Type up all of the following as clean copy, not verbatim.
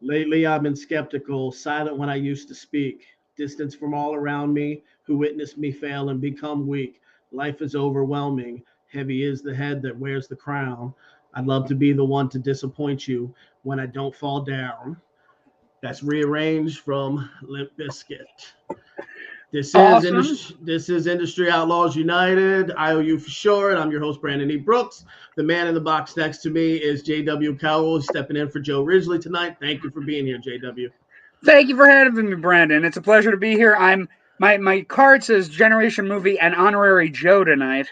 Lately, I've been skeptical, silent when I used to speak, distance from all around me who witnessed me fail and become weak. Life is overwhelming. Heavy is the head that wears the crown. I'd love to be the one to disappoint you when I don't fall down. That's rearranged from Limp Bizkit. Awesome. This is Industry Outlaws United, I.O.U. for short. I'm your host, Brandon E. Brooks. The man in the box next to me is J.W. Cowell, stepping in for Joe Ridgely tonight. Thank you for being here, J.W. Thank you for having me, Brandon. It's a pleasure to be here. My card says Generation Movie and Honorary Joe tonight.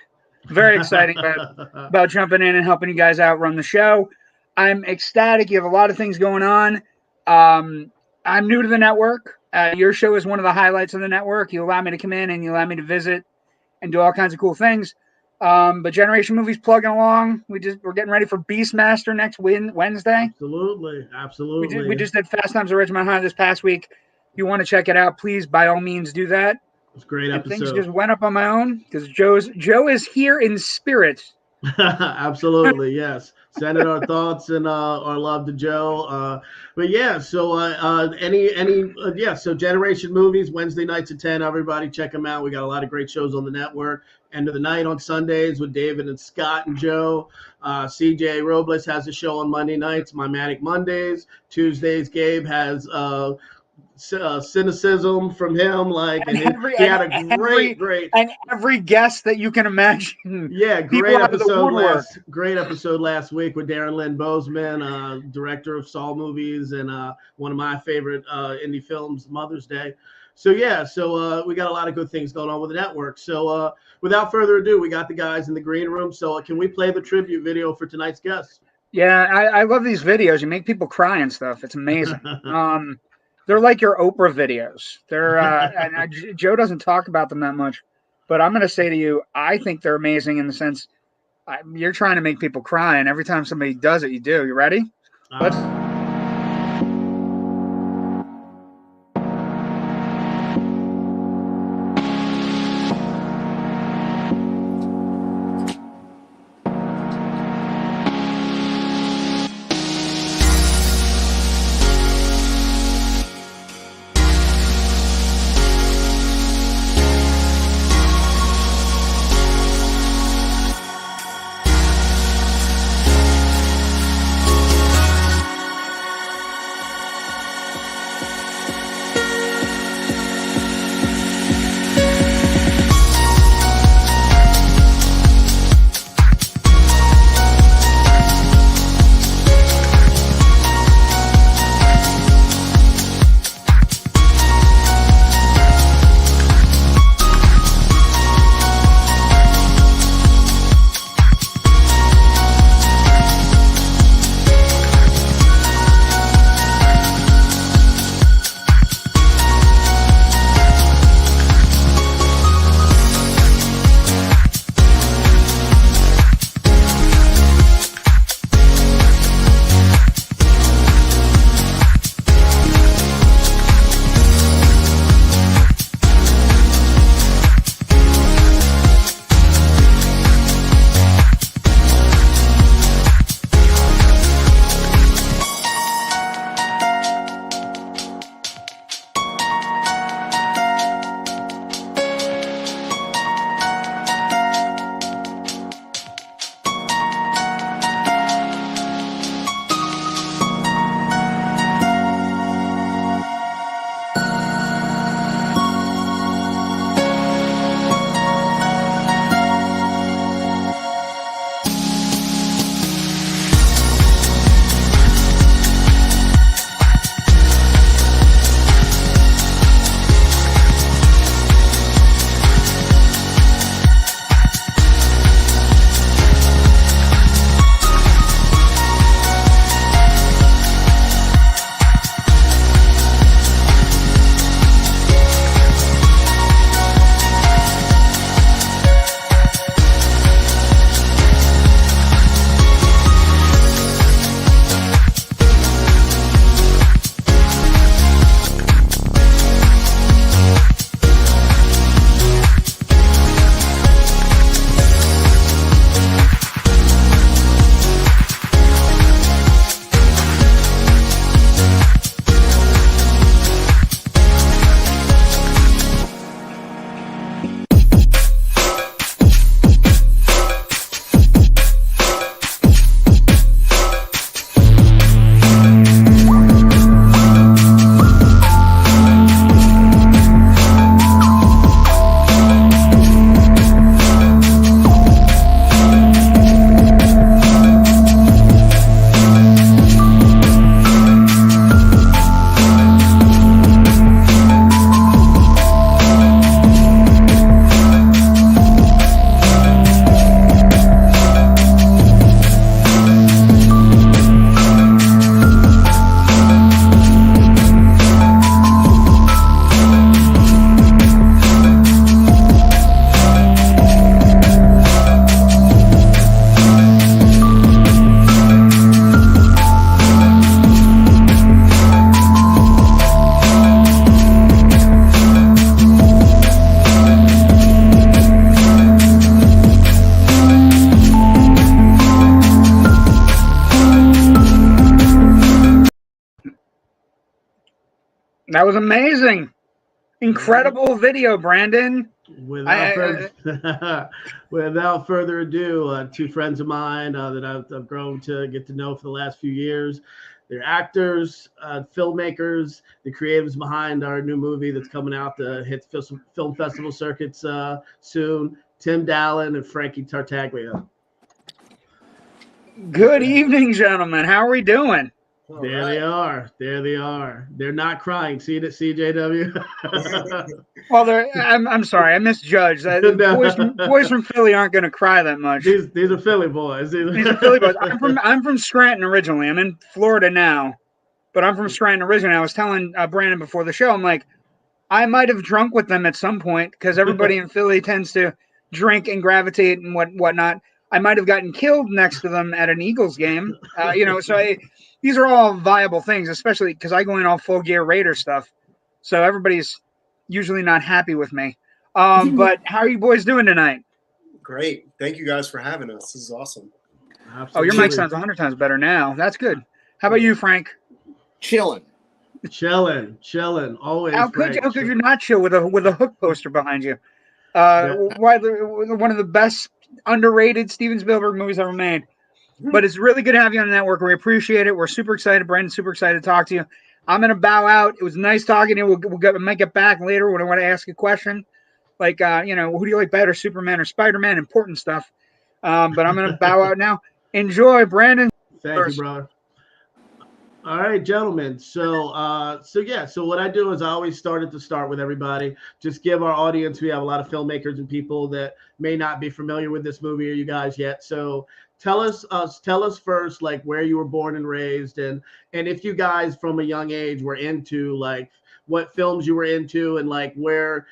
Very exciting about jumping in and helping you guys out run the show. I'm ecstatic. You have a lot of things going on. I'm new to the network. Your show is one of the highlights of the network. You allow me to come in and you allow me to visit and do all kinds of cool things. But Generation Movie's plugging along. We're getting ready for Beastmaster next Wednesday. Absolutely. We just did Fast Times at Ridgemont High this past week. If you want to check it out, please by all means do that. It's a great episode. Things just went up on my own because Joe is here in spirit. Absolutely, yes. Sending our thoughts and our love to Joe. But yeah, so so Generation Movies Wednesday nights at 10. Everybody check them out. We got a lot of great shows on the network. End of the night on Sundays with David and Scott and Joe. CJ Robles has a show on Monday nights, My Manic Mondays. Tuesdays, Gabe has cynicism from him, he had a great and every guest that you can imagine. Yeah, great episode last week with Darren Lynn Bozeman, director of Saw movies and one of my favorite indie films, Mother's Day. So we got a lot of good things going on with the network. So without further ado, we got the guys in the green room. So can we play the tribute video for tonight's guest? Yeah, I love these videos. You make people cry and stuff. It's amazing. They're like your Oprah videos. They're Joe doesn't talk about them that much, but I'm going to say to you, I think they're amazing in the sense you're trying to make people cry, and every time somebody does it, you do. You ready? Let's. That was amazing. Incredible video, Brandon. Without further without further ado, two friends of mine that I've grown to get to know for the last few years. They're actors, filmmakers, the creatives behind our new movie that's coming out to hit film festival circuits soon. Tim Dowlin and Frankie Tartaglia. Good evening, gentlemen. How are we doing? There they are. There they are. They're not crying. See it at CJW. Well, I'm sorry, I misjudged. Boys from Philly aren't going to cry that much. These are Philly boys. These are Philly boys. I'm from Scranton originally. I'm in Florida now, but I'm from Scranton originally. I was telling Brandon before the show, I'm like, I might have drunk with them at some point because everybody in Philly tends to drink and gravitate and whatnot. I might have gotten killed next to them at an Eagles game. So these are all viable things, especially because I go in all full gear Raider stuff. So everybody's usually not happy with me. But how are you boys doing tonight? Great. Thank you guys for having us. This is awesome. Absolutely. Oh, your mic sounds 100 times better now. That's good. How about you, Frank? Chilling. Always. How could you not chill with a hook poster behind you? One of the best underrated Steven Spielberg movies ever made. But it's really good to have you on the network. We appreciate it. We're super excited. Brandon's super excited to talk to you. I'm going to bow out. It was nice talking to you. We'll make it back later when I want to ask a question. Like, who do you like better, Superman or Spider-Man? Important stuff. But I'm going to bow out now. Enjoy, Brandon. Thank you, brother. All right, gentlemen. So what I do is I always start with everybody. Just give our audience. We have a lot of filmmakers and people that may not be familiar with this movie or you guys yet. So tell us first, like where you were born and raised, and if you guys from a young age were into like what films you were into, and like where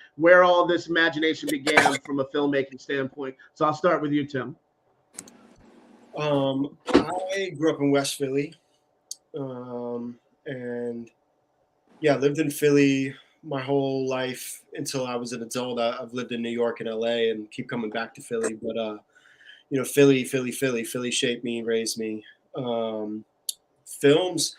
all this imagination began from a filmmaking standpoint. So I'll start with you, Tim. I grew up in West Philly. And yeah, lived in Philly my whole life until I was an adult. I've lived in New York and LA and keep coming back to Philly, but Philly shaped me, raised me. Films,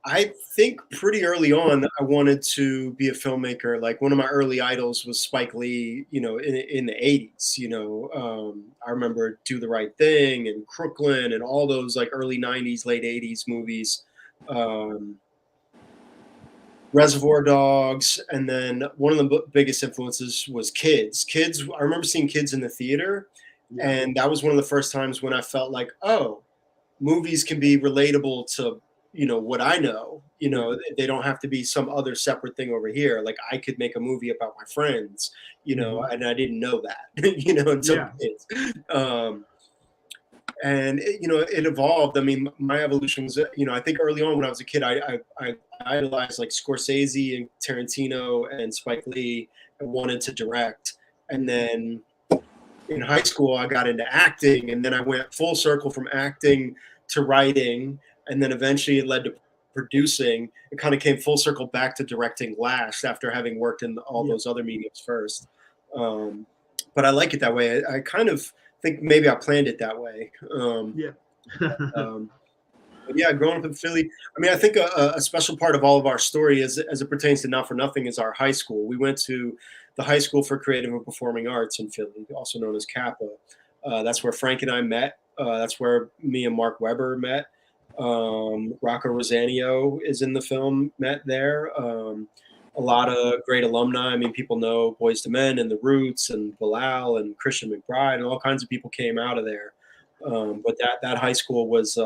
I think pretty early on I wanted to be a filmmaker. Like one of my early idols was Spike Lee, in the 80s. I remember Do the Right Thing and Crooklyn and all those like early 90s, late 80s movies. Reservoir Dogs, and then one of the biggest influences was Kids. I remember seeing Kids in the theater, and that was one of the first times when I felt like, oh, movies can be relatable to what I know. They don't have to be some other separate thing over here. Like I could make a movie about my friends, and I didn't know that, until Kids. And it evolved. I mean, my evolution was, I think early on when I was a kid, I idolized like Scorsese and Tarantino and Spike Lee and wanted to direct. And then in high school, I got into acting, and then I went full circle from acting to writing, and then eventually it led to producing. It kind of came full circle back to directing last after having worked in all those other mediums first. But I like it that way. I kind of think maybe I planned it that way. But yeah, growing up in Philly, I mean, I think a special part of all of our story as it pertains to Not for Nothing is our high school. We went to the High School for Creative and Performing Arts in Philly, also known as Kappa. That's where Frank and I met. That's where me and Mark Webber met. Rocco Rosanio is in the film, met there. A lot of great alumni. I mean, people know Boyz II Men and The Roots and Bilal and Christian McBride, and all kinds of people came out of there. But that high school was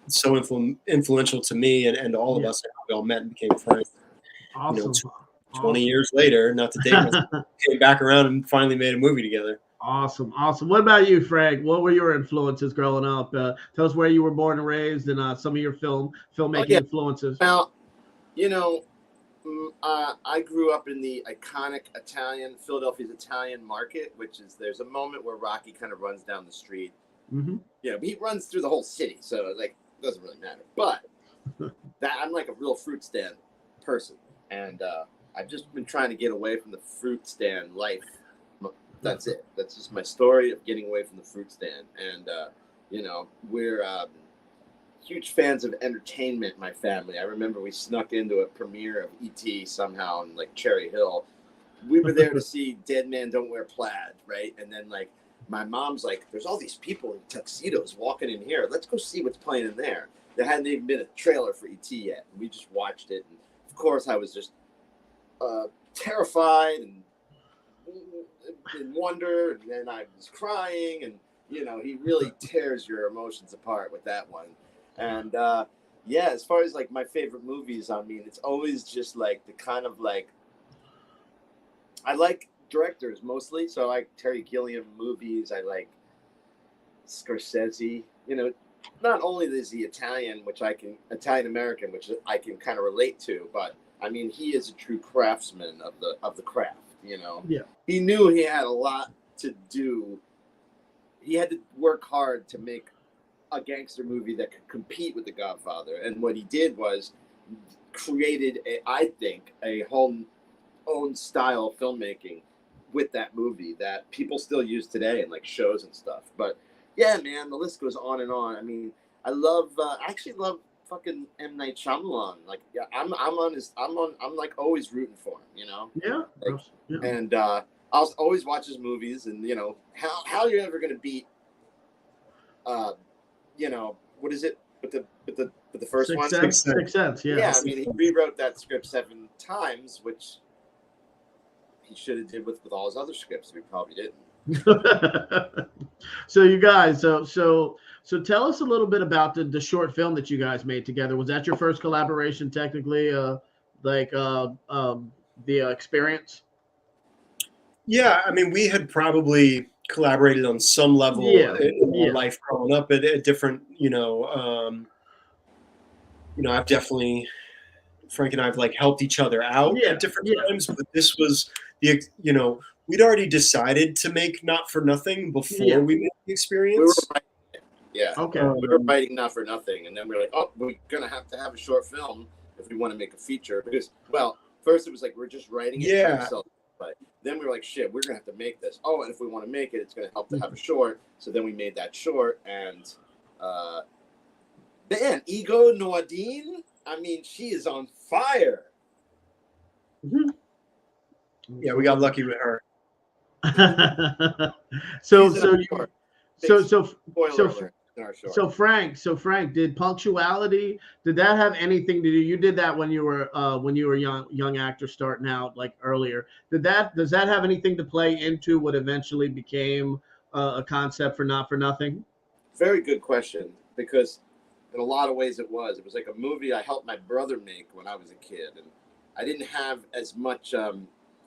so influential to me and to all of us. We all met and became friends. Awesome. 20 years later, not to date myself, came back around and finally made a movie together. Awesome. What about you, Frank? What were your influences growing up? Tell us where you were born and raised, and some of your filmmaking influences. Well, I grew up in the iconic Philadelphia's Italian market, there's a moment where Rocky kind of runs down the street. Mm-hmm. He runs through the whole city, so it doesn't really matter. But I'm like a real fruit stand person, and I've just been trying to get away from the fruit stand life. That's it. That's just my story of getting away from the fruit stand. And we're huge fans of entertainment, my family. I remember we snuck into a premiere of E.T. somehow in like Cherry Hill. We were there to see Dead Man Don't Wear Plaid, right? And then like my mom's like, there's all these people in tuxedos walking in here. Let's go see what's playing in there. There hadn't even been a trailer for E.T. yet. We just watched it. And of course, I was just terrified and in wonder. And then I was crying. And, you know, he really tears your emotions apart with that one. And, yeah, as far as like my favorite movies, I mean, it's always just like the kind of like, I like directors mostly. So I like Terry Gilliam movies. I like Scorsese, you know. Not only is he Italian American, which I can kind of relate to, but I mean, he is a true craftsman of the craft, you know. Yeah. He knew he had a lot to do. He had to work hard to make a gangster movie that could compete with The Godfather. And what he did was created I think a whole own style of filmmaking with that movie that people still use today in like shows and stuff. But yeah, man, the list goes on and on. I mean, I actually love fucking M. Night Shyamalan. Like, yeah, I'm like always rooting for him, you know? Yeah. Like, Yeah. and I'll always watch his movies, and you know, how you're ever gonna beat you know, what is it with the first one? Sixth Sense, yeah. Yeah, I mean, he rewrote that script 7 times, which he should have did with all his other scripts. We probably didn't. So you guys, so tell us a little bit about the short film that you guys made together. Was that your first collaboration, technically? The experience? Yeah, I mean, we had probably collaborated on some level in our life growing up at different, I've definitely, Frank and I have like helped each other out at different times, but this was we'd already decided to make Not for Nothing before we made the experience. Okay. We were writing Not for Nothing, and then we were like, oh, we're gonna have to have a short film if we want to make a feature, because, well, first it was like we're just writing it. But then we were like, shit, we're gonna have to make this. Oh, and if we want to make it, it's gonna help to have a short. So then we made that short, and man, Ego Nordine, I mean, she is on fire. Mm-hmm. Yeah, we got lucky with her. So Frank, did punctuality, did that have anything to do? You did that when you were young actor starting out, like earlier. Does that have anything to play into what eventually became a concept for Not for Nothing? Very good question, because in a lot of ways it was like a movie I helped my brother make when I was a kid, and I didn't have as much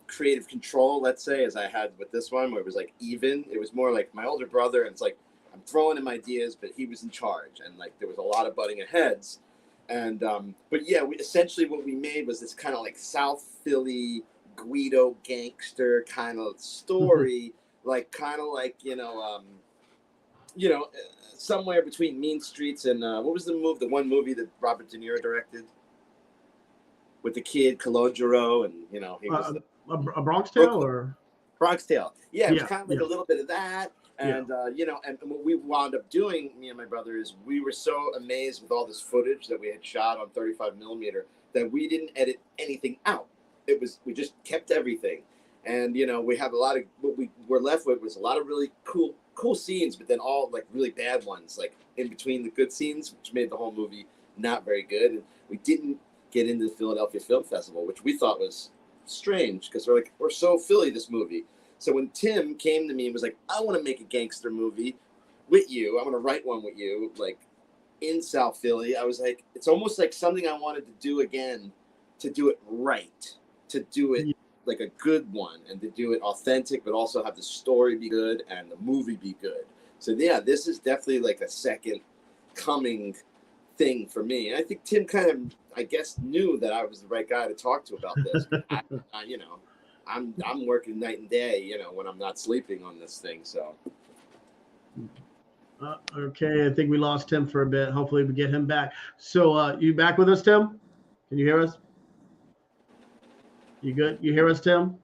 creative control, let's say, as I had with this one, where it was like even. It was more like my older brother, and it's like I'm throwing him ideas, but he was in charge, and like there was a lot of butting of heads. And but yeah, essentially what we made was this kind of like South Philly Guido gangster kind of story, like kind of like somewhere between Mean Streets and what was the one movie that Robert De Niro directed with the kid Calogero, and he was a Bronx Tale or Bronx Tale. Yeah, it was kind of like a little bit of that. And, and what we wound up doing, me and my brother, is we were so amazed with all this footage that we had shot on 35 millimeter that we didn't edit anything out. We just kept everything. And, we have a lot of, what we were left with was a lot of really cool scenes, but then all like really bad ones, like in between the good scenes, which made the whole movie not very good. And we didn't get into the Philadelphia Film Festival, which we thought was strange, because we're so Philly, this movie. So when Tim came to me and was like, I want to make a gangster movie with you, I want to write one with you, like in South Philly, I was like, it's almost like something I wanted to do again, to do it right, to do it like a good one, and to do it authentic, but also have the story be good and the movie be good. So yeah, this is definitely like a second coming thing for me. And I think Tim kind of, I guess, knew that I was the right guy to talk to about this. I'm working night and day, when I'm not sleeping on this thing. So. Okay, I think we lost Tim for a bit. Hopefully we get him back. So you back with us, Tim? Can you hear us? You good? You hear us, Tim?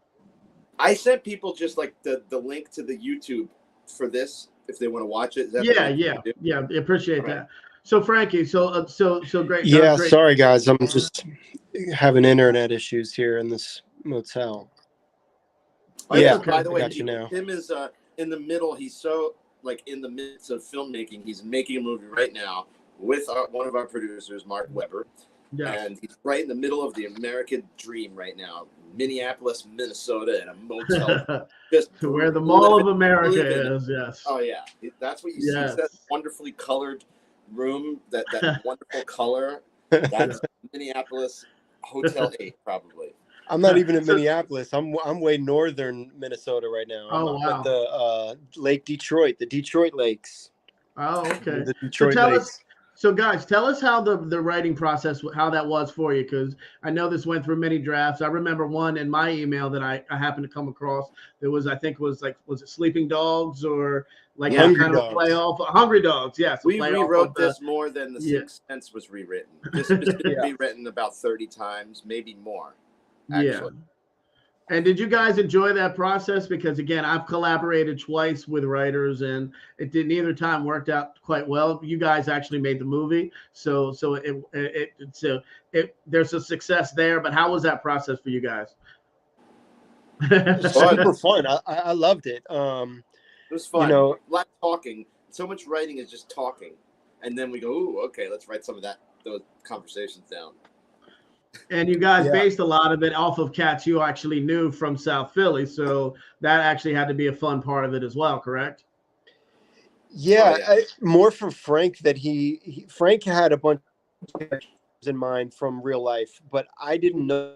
I sent people just like the link to the YouTube for this if they want to watch it. Yeah. I appreciate that. So Frankie, so great. Yeah, Great. sorry guys, I'm just having internet issues here in this motel. Oh, yeah. Okay. By the I way, got you now. Tim is in the middle. He's so like in the midst of filmmaking. He's making a movie right now with one of our producers, Mark Weber, Yes. and he's right in the middle of the American dream right now, Minneapolis, Minnesota, in a motel, just To where the Mall of America living. is. Yes. Oh yeah, that's what you see. Yes. It's that wonderfully colored room, that wonderful color. That's Minneapolis Hotel 8, probably. I'm not even in Minneapolis. I'm way northern Minnesota right now. Oh, I'm at the Lake Detroit, the Detroit Lakes. Oh, okay. The So Detroit tell Lakes. us, so guys, tell us how the writing process, how that was for you, because I know this went through many drafts. I remember one in my email that I happened to come across. There was, I think it was like, was it Sleeping Dogs or like Yeah. Hungry kind of a Dogs. play off Hungry Dogs? Yes, a We play off rewrote of this more than The Yeah. Sixth Sense was rewritten. This has been rewritten about 30 times, maybe more. Actually. Yeah. And did you guys enjoy that process? Because again, I've collaborated twice with writers, and it did neither time worked out quite well. You guys actually made the movie, so there's a success there. But how was that process for you guys? Super fun. I loved it. It was fun. You know, A lot of talking. So much writing is just talking, and then we go, "Ooh, okay, let's write some of those conversations down." And you guys Yeah. based a lot of it off of cats you actually knew from South Philly, so that actually had to be a fun part of it as well, correct? yeah, Oh, yeah. more for Frank that Frank had a bunch of characters in mind from real life, but I didn't know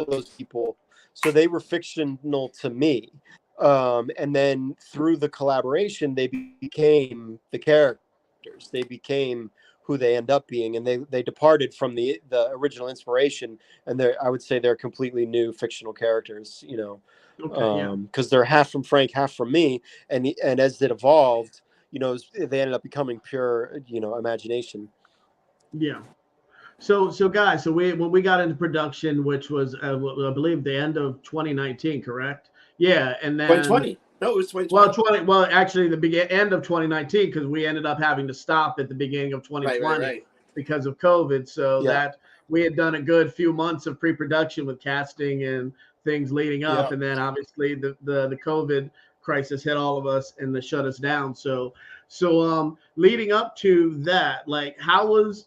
those people, so they were fictional to me. And then through the collaboration, they became the characters. They became who they end up being, and they departed from the original inspiration, and I would say they're completely new fictional characters. You know, Okay, yeah. because they're half from Frank, half from me, and as it evolved, you know, they ended up becoming pure, you know, imagination. Yeah. So guys, so when we got into production, which was I believe the end of 2019, correct? Yeah, and then 2020. No, it was 2020. well actually the end of 2019 because we ended up having to stop at the beginning of 2020 Right. because of COVID. So Yeah. that we had done a good few months of pre-production with casting and things leading up, Yeah. and then obviously the COVID crisis hit all of us and shut us down. So leading up to that, like how was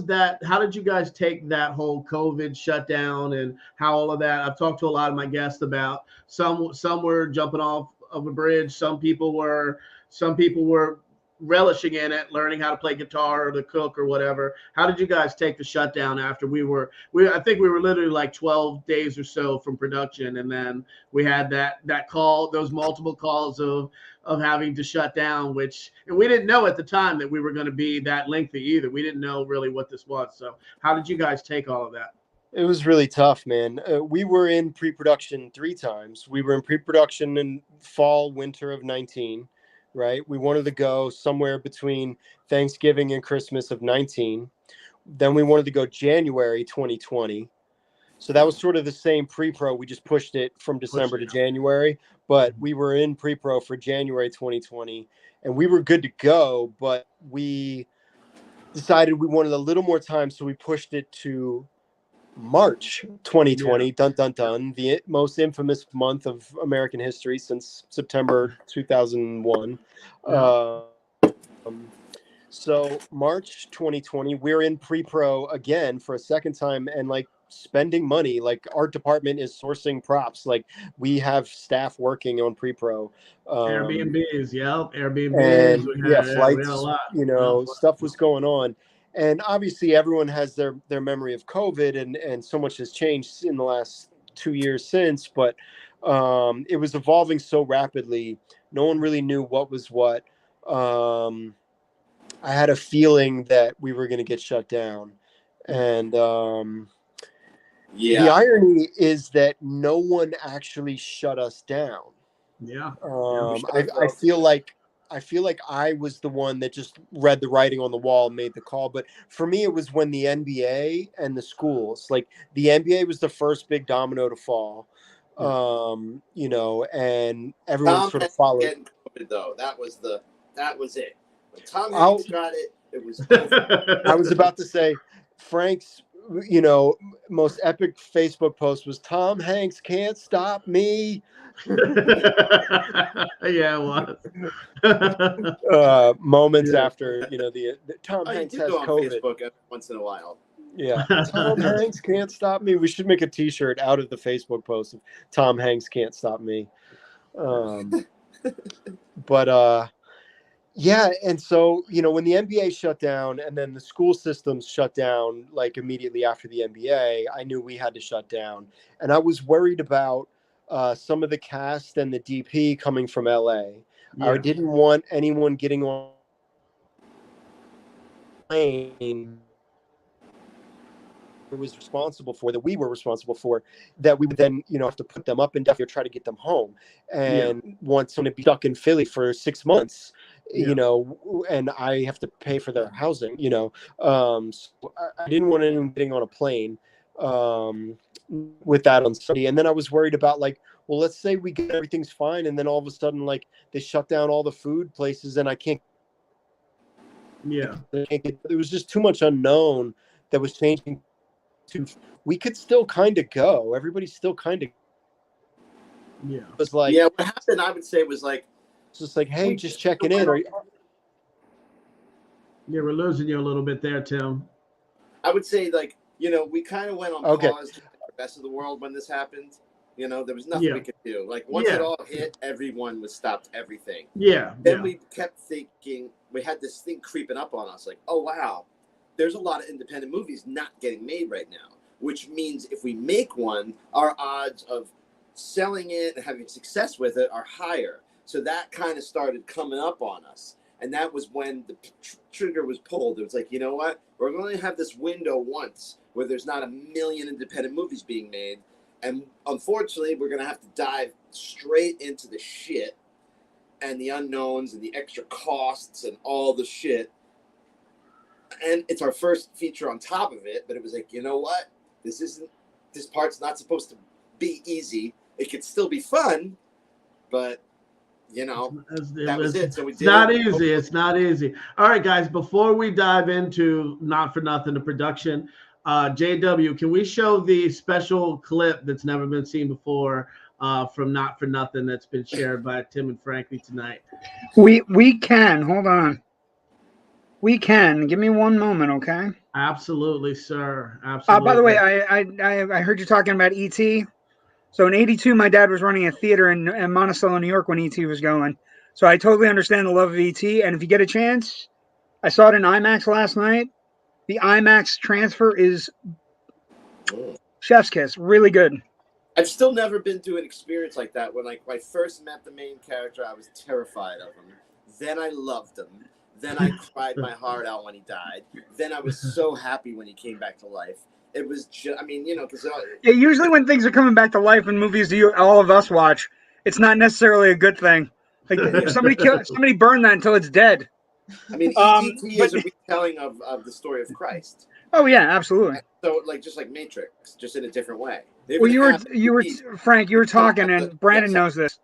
that? How did you guys take that whole COVID shutdown and how all of that? I've talked to a lot of my guests about some were jumping off of a bridge. Some people were relishing in it, learning how to play guitar or to cook or whatever. How did you guys take the shutdown after I think we were literally like 12 days or so from production, and then we had that call, those multiple calls of having to shut down, and we didn't know at the time that we were going to be that lengthy either. We didn't know really what this was. So how did you guys take all of that? It was really tough, man. We were in pre-production 3 times. We were in pre-production in fall, winter of 19, right? We wanted to go somewhere between Thanksgiving and Christmas of 19. Then we wanted to go January 2020. So that was sort of the same pre-pro. We just pushed it from December to January, but we were in pre-pro for January 2020, and we were good to go, but we decided we wanted a little more time, so we pushed it to March 2020. Yeah. Dun dun dun, the most infamous month of American history since September 2001. Yeah. So March 2020, we're in pre-pro again for a second time, and like spending money. Like our department is sourcing props. Like we have staff working on pre-pro. Airbnbs, Airbnbs. And We had a flights. lot. You know, stuff was going on. And obviously, everyone has their memory of COVID, and so much has changed in the last 2 years since. But it was evolving so rapidly. No one really knew what was what. I had a feeling that we were going to get shut down, and the irony is that no one actually shut us down. Yeah. I feel like I was the one that just read the writing on the wall, made the call. But for me, it was when the NBA and the schools, like the NBA was the first big domino to fall. You know, and everyone sort of followed. Getting COVID, though, that was it. When Tom Hanks got it, It was. I was about to say, Frank's, most epic Facebook post was Tom Hanks can't stop me. Yeah, it was. Moments Yeah. after, the Tom Oh, you Hanks do has go on COVID. Facebook every once in a while. Yeah, Tom Hanks can't stop me. We should make a T-shirt out of the Facebook post of Tom Hanks can't stop me. But yeah, and so when the NBA shut down and then the school systems shut down like immediately after the NBA, I knew we had to shut down, and I was worried about some of the cast and the DP coming from LA. Yeah. I didn't want anyone getting on the plane was responsible for, that we were responsible for, that we would then have to put them up and down or try to get them home, and want someone to be stuck in Philly for 6 months, and I have to pay for their housing, so I didn't want anyone getting on a plane with that uncertainty. And then I was worried about, like, well, let's say we get everything's fine, and then all of a sudden, like, they shut down all the food places and I can't get, there was just too much unknown that was changing. We could still kind of go. Everybody's still kind of was like, what happened, I would say, was like, just like, hey, just checking in. Yeah, we're losing you a little bit there, Tim. I would say, like, we kind of went on pause to the rest of the world when this happened. There was nothing we could do. Like, once it all hit, everyone was stopped everything. Then we kept thinking, we had this thing creeping up on us, like, oh wow, there's a lot of independent movies not getting made right now, which means if we make one, our odds of selling it and having success with it are higher. So that kind of started coming up on us. And that was when the trigger was pulled. It was like, you know what? We're going to have this window once where there's not a million independent movies being made. And unfortunately, we're going to have to dive straight into the shit and the unknowns and the extra costs and all the shit. And it's our first feature on top of it, but it was like, you know what? This part's not supposed to be easy. It could still be fun, but that was it. So it's not easy. It's not easy. All right, guys, before we dive into Not for Nothing, the production, JW, can we show the special clip that's never been seen before from Not for Nothing that's been shared by Tim and Frankie tonight? We can. Hold on. We can. Give me one moment, okay? Absolutely, sir. Absolutely. By the way, I heard you talking about E.T. So in '82, my dad was running a theater in Monticello, New York when E.T. was going. So I totally understand the love of E.T. And if you get a chance, I saw it in IMAX last night. The IMAX transfer is chef's kiss. Really good. I've still never been to an experience like that. When I first met the main character, I was terrified of him. Then I loved him. Then I cried my heart out when he died. Then I was so happy when he came back to life. It was just, because usually when things are coming back to life in movies all of us watch, it's not necessarily a good thing. Like somebody burn that until it's dead. E.T. is a retelling of the story of Christ. Oh yeah, absolutely. So just like Matrix, just in a different way. Well, you were Frank. You were talking, and Brandon knows this.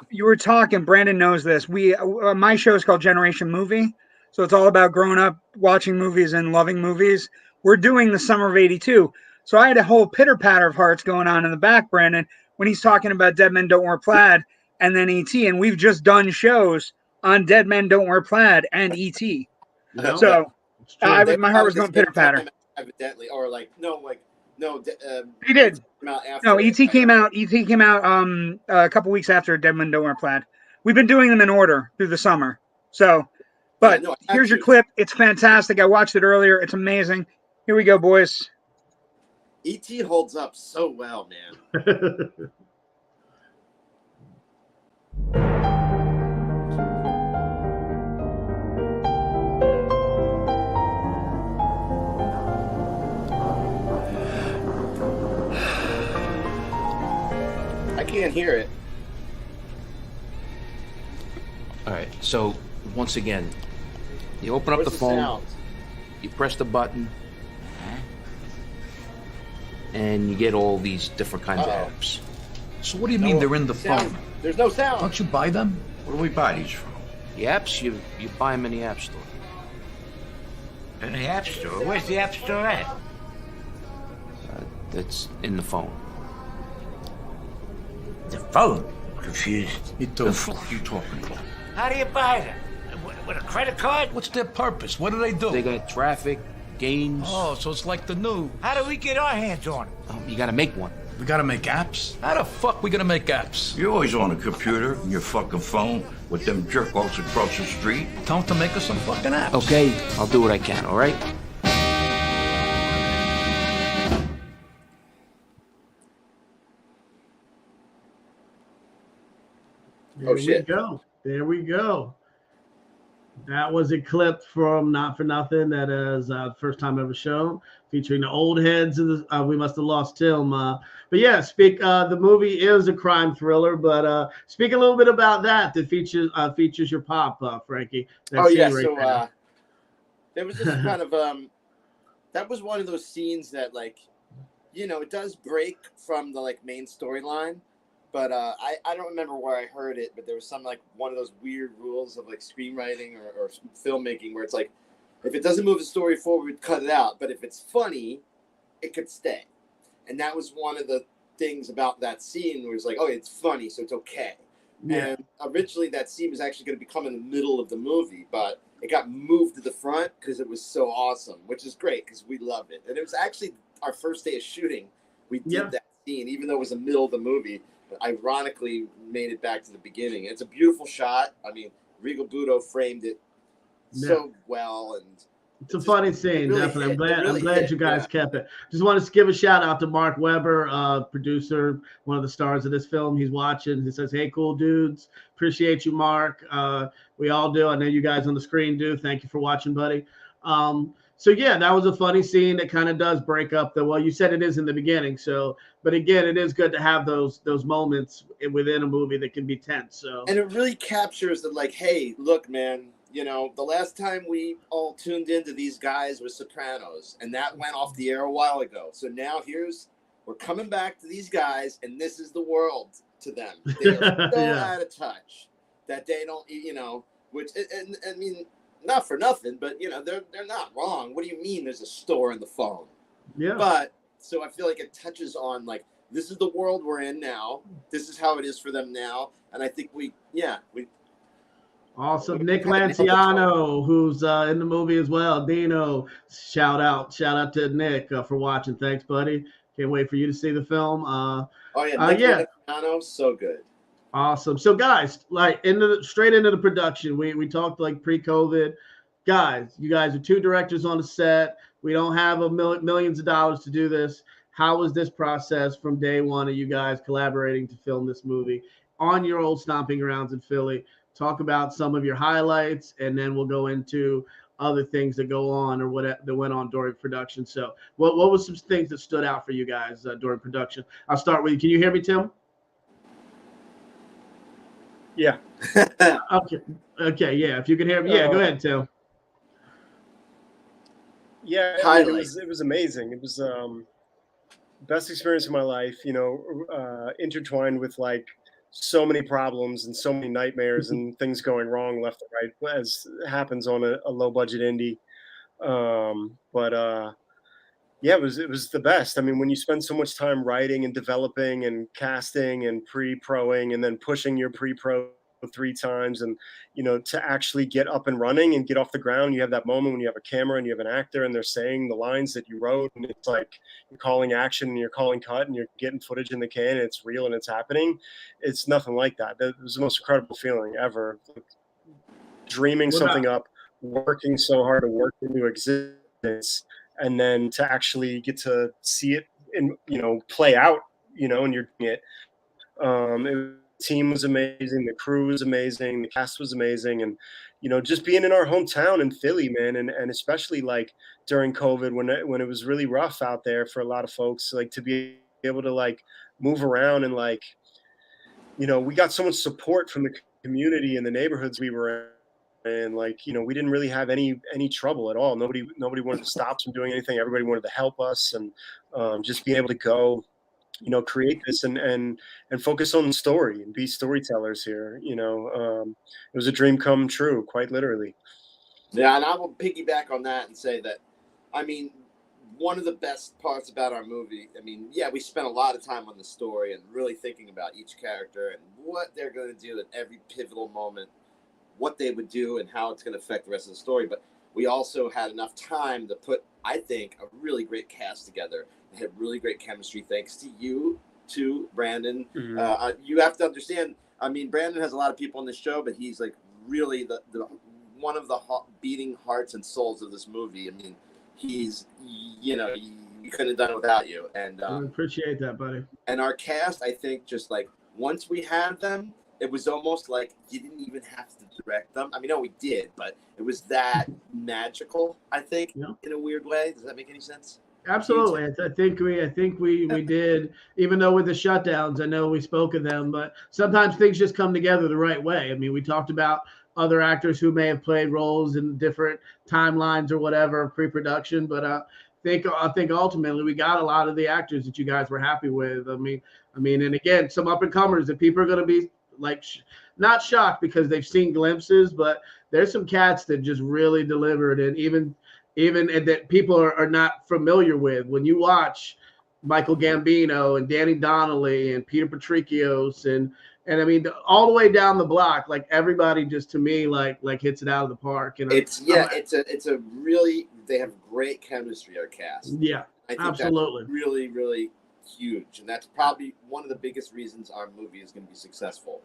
You were talking. Brandon knows this. My show is called Generation Movie, so it's all about growing up watching movies and loving movies. We're doing the summer of '82, so I had a whole pitter patter of hearts going on in the back, Brandon, when he's talking about Dead Men Don't Wear Plaid and then E.T. And we've just done shows on Dead Men Don't Wear Plaid and E.T. So my heart was going pitter patter. Evidently, or no. He did. No, E.T. came out. E.T. came out a couple weeks after Dead Men Don't Wear Plaid. We've been doing them in order through the summer. So, but here's your clip. It's fantastic. I watched it earlier. It's amazing. Here we go, boys. E.T. holds up so well, man. I can't hear it. All right, so once again, you open up the phone, sound? you press the button, and you get all these different kinds of apps. So what do you mean they're in the phone? There's no sound. Don't you buy them? Where do we buy these from? The apps, you buy them in the App Store. In the App Store? Where's the App Store at? That's in the phone. The phone? Confused. The fuck you talking about? How do you buy them? With a credit card? What's their purpose? What do they do? They got traffic, games. Oh, so it's like the new. How do we get our hands on them? You gotta make one. We gotta make apps? How the fuck we gonna make apps? You're always on a computer and your fucking phone with them jerk-offs across the street. Tell them to make us some fucking apps. Okay, I'll do what I can, all right? There we go. There we go. That was a clip from Not for Nothing. That is first time ever shown, featuring the old heads of the We Must Have Lost Tim. But yeah, the movie is a crime thriller. But speak a little bit about that. That features your pop, Frankie. That Oh yeah, scene so there. there was this kind of that was one of those scenes that, like, you know, it does break from the like main storyline. But I don't remember where I heard it, but there was some like one of those weird rules of like screenwriting or filmmaking where it's like, if it doesn't move the story forward, we'd cut it out. But if it's funny, it could stay. And that was one of the things about that scene where it's like, oh, it's funny, so it's okay. Yeah. And originally that scene was actually going to become in the middle of the movie, but it got moved to the front because it was so awesome, which is great because we loved it. And it was actually our first day of shooting. We did that scene, even though it was the middle of the movie. Ironically made it back to the beginning. It's a beautiful shot. I mean, Regal Budo framed it so well, and it's a funny scene. Really definitely. I'm glad you guys kept it. Just want to give a shout out to Mark Weber, producer, one of the stars of this film. He's watching. He says, "Hey, cool dudes, appreciate you, Mark. We all do. I know you guys on the screen do. Thank you for watching, buddy." So yeah, that was a funny scene that kind of does break up the, well, you said it is in the beginning. So, but again, it is good to have those moments within a movie that can be tense. So, and it really captures the like, hey, look, man, you know, the last time we all tuned into these guys was Sopranos, and that went off the air a while ago. So now we're coming back to these guys, and this is the world to them. They're so out of touch that they don't, you know, which, and I mean, not for nothing, but you know, they're not wrong. What do you mean there's a store in the phone? Yeah. But so I feel like it touches on like, this is the world we're in now. This is how it is for them now. And I think we awesome. Nick Lanciano, who's in the movie as well. Dino, shout out to Nick for watching. Thanks, buddy. Can't wait for you to see the film. Nick Lanciano, so good. Awesome. So guys, like straight into the production, we talked like pre-COVID. Guys, you guys are two directors on the set. We don't have millions of dollars to do this. How was this process from day one of you guys collaborating to film this movie on your old stomping grounds in Philly? Talk about some of your highlights, and then we'll go into other things that go on or what that went on during production. So what was some things that stood out for you guys during production? I'll start with you. Can you hear me, Tim? Yeah. Okay. Yeah. If you can hear me. Yeah. Go ahead, Tim. Yeah. It was amazing. It was best experience of my life, you know, intertwined with like so many problems and so many nightmares and things going wrong left and right, as happens on a low budget indie. Yeah, it was the best. I mean, when you spend so much time writing and developing and casting and pre-proing and then pushing your pre-pro 3 times, and you know, to actually get up and running and get off the ground, you have that moment when you have a camera and you have an actor and they're saying the lines that you wrote, and it's like you're calling action and you're calling cut and you're getting footage in the can and it's real and it's happening. It's nothing like that. That was the most incredible feeling ever. Dreaming something up, working so hard to work into existence, and then to actually get to see it and, you know, play out, you know, and you're doing it. The team was amazing, the crew was amazing, the cast was amazing, and you know, just being in our hometown in Philly, man, and especially like during COVID when it was really rough out there for a lot of folks, like to be able to like move around and like, you know, we got so much support from the community and the neighborhoods we were in. And like, you know, we didn't really have any trouble at all. Nobody wanted to stop us from doing anything. Everybody wanted to help us, and just being able to go, you know, create this and focus on the story and be storytellers here. You know, it was a dream come true, quite literally. Yeah, and I will piggyback on that and say that, I mean, one of the best parts about our movie, I mean, yeah, we spent a lot of time on the story and really thinking about each character and what they're going to do at every pivotal moment, what they would do and how it's going to affect the rest of the story. But we also had enough time to put, I think, a really great cast together. They had really great chemistry thanks to you, to Brandon. You have to understand, I mean, Brandon has a lot of people on the show, but he's like really the one of the beating hearts and souls of this movie. I mean, he's, you know, you couldn't have done it without you. And I appreciate that, buddy. And our cast, I think, just like once we had them, it was almost like you didn't even have to direct them. I mean, no, we did, but it was that magical, I think, in a weird way. Does that make any sense? Absolutely. I think we did, even though with the shutdowns, I know we spoke of them, but sometimes things just come together the right way. I mean, we talked about other actors who may have played roles in different timelines or whatever pre-production, but I think ultimately we got a lot of the actors that you guys were happy with. I mean, and again, some up and comers that people are going to be like not shocked because they've seen glimpses, but there's some cats that just really delivered, and even that people are not familiar with. When you watch Michael Gambino and Danny Donnelly and Peter Patricios and I mean all the way down the block, like everybody just to me like hits it out of the park. And it's a really, they have great chemistry, our cast. Yeah, I think absolutely. That's really, really huge, and that's probably one of the biggest reasons our movie is going to be successful.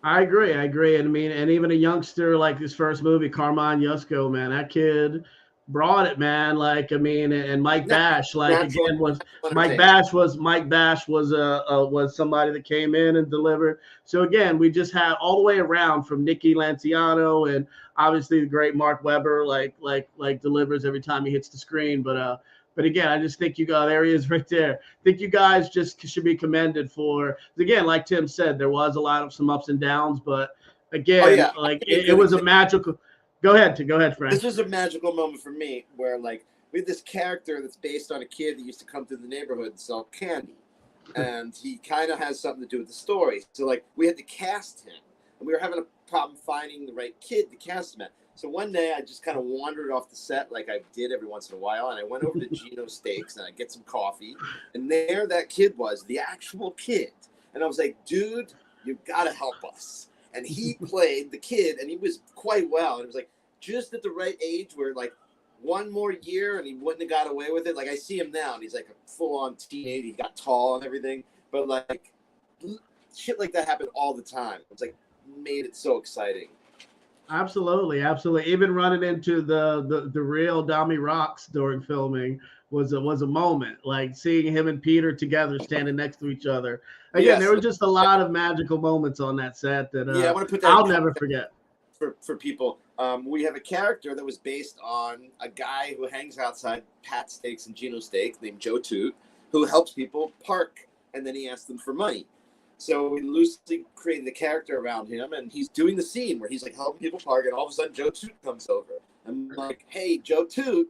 I agree. And I mean, and even a youngster like this first movie, Carmine Yusko, man, that kid brought it, man. Like, I mean, and Mike Bash, like again, was somebody that came in and delivered. So again, we just had all the way around from Nicky Lanciano and obviously the great Mark Webber, like delivers every time he hits the screen. But again, I just think you got areas right there. I think you guys just should be commended for, again, like Tim said, there was a lot of some ups and downs, but again, it was a magical. Go ahead, Frank. This was a magical moment for me where like we had this character that's based on a kid that used to come through the neighborhood and sell candy. And he kind of has something to do with the story. So like we had to cast him, and we were having a problem finding the right kid to cast him at. So one day I just kind of wandered off the set like I did every once in a while, and I went over to Gino Steaks and I get some coffee, and there that kid was, the actual kid. And I was like, dude, you gotta help us. And he played the kid, and he was quite well. And it was like just at the right age where like one more year and he wouldn't have got away with it. Like I see him now, and he's like a full-on teenage. He got tall and everything, but like shit like that happened all the time. It's like made it so exciting. Absolutely. Even running into the real Dami Rocks during filming was a moment. Like seeing him and Peter together standing next to each other. Again, there were just a lot of magical moments on that set that I want to put that I'll never forget. For people, we have a character that was based on a guy who hangs outside Pat Steaks and Gino Steaks named Joe Toot, who helps people park, and then he asks them for money. So we loosely created the character around him, and he's doing the scene where he's like helping people park, and all of a sudden Joe Toot comes over. I'm like, hey, Joe Toot,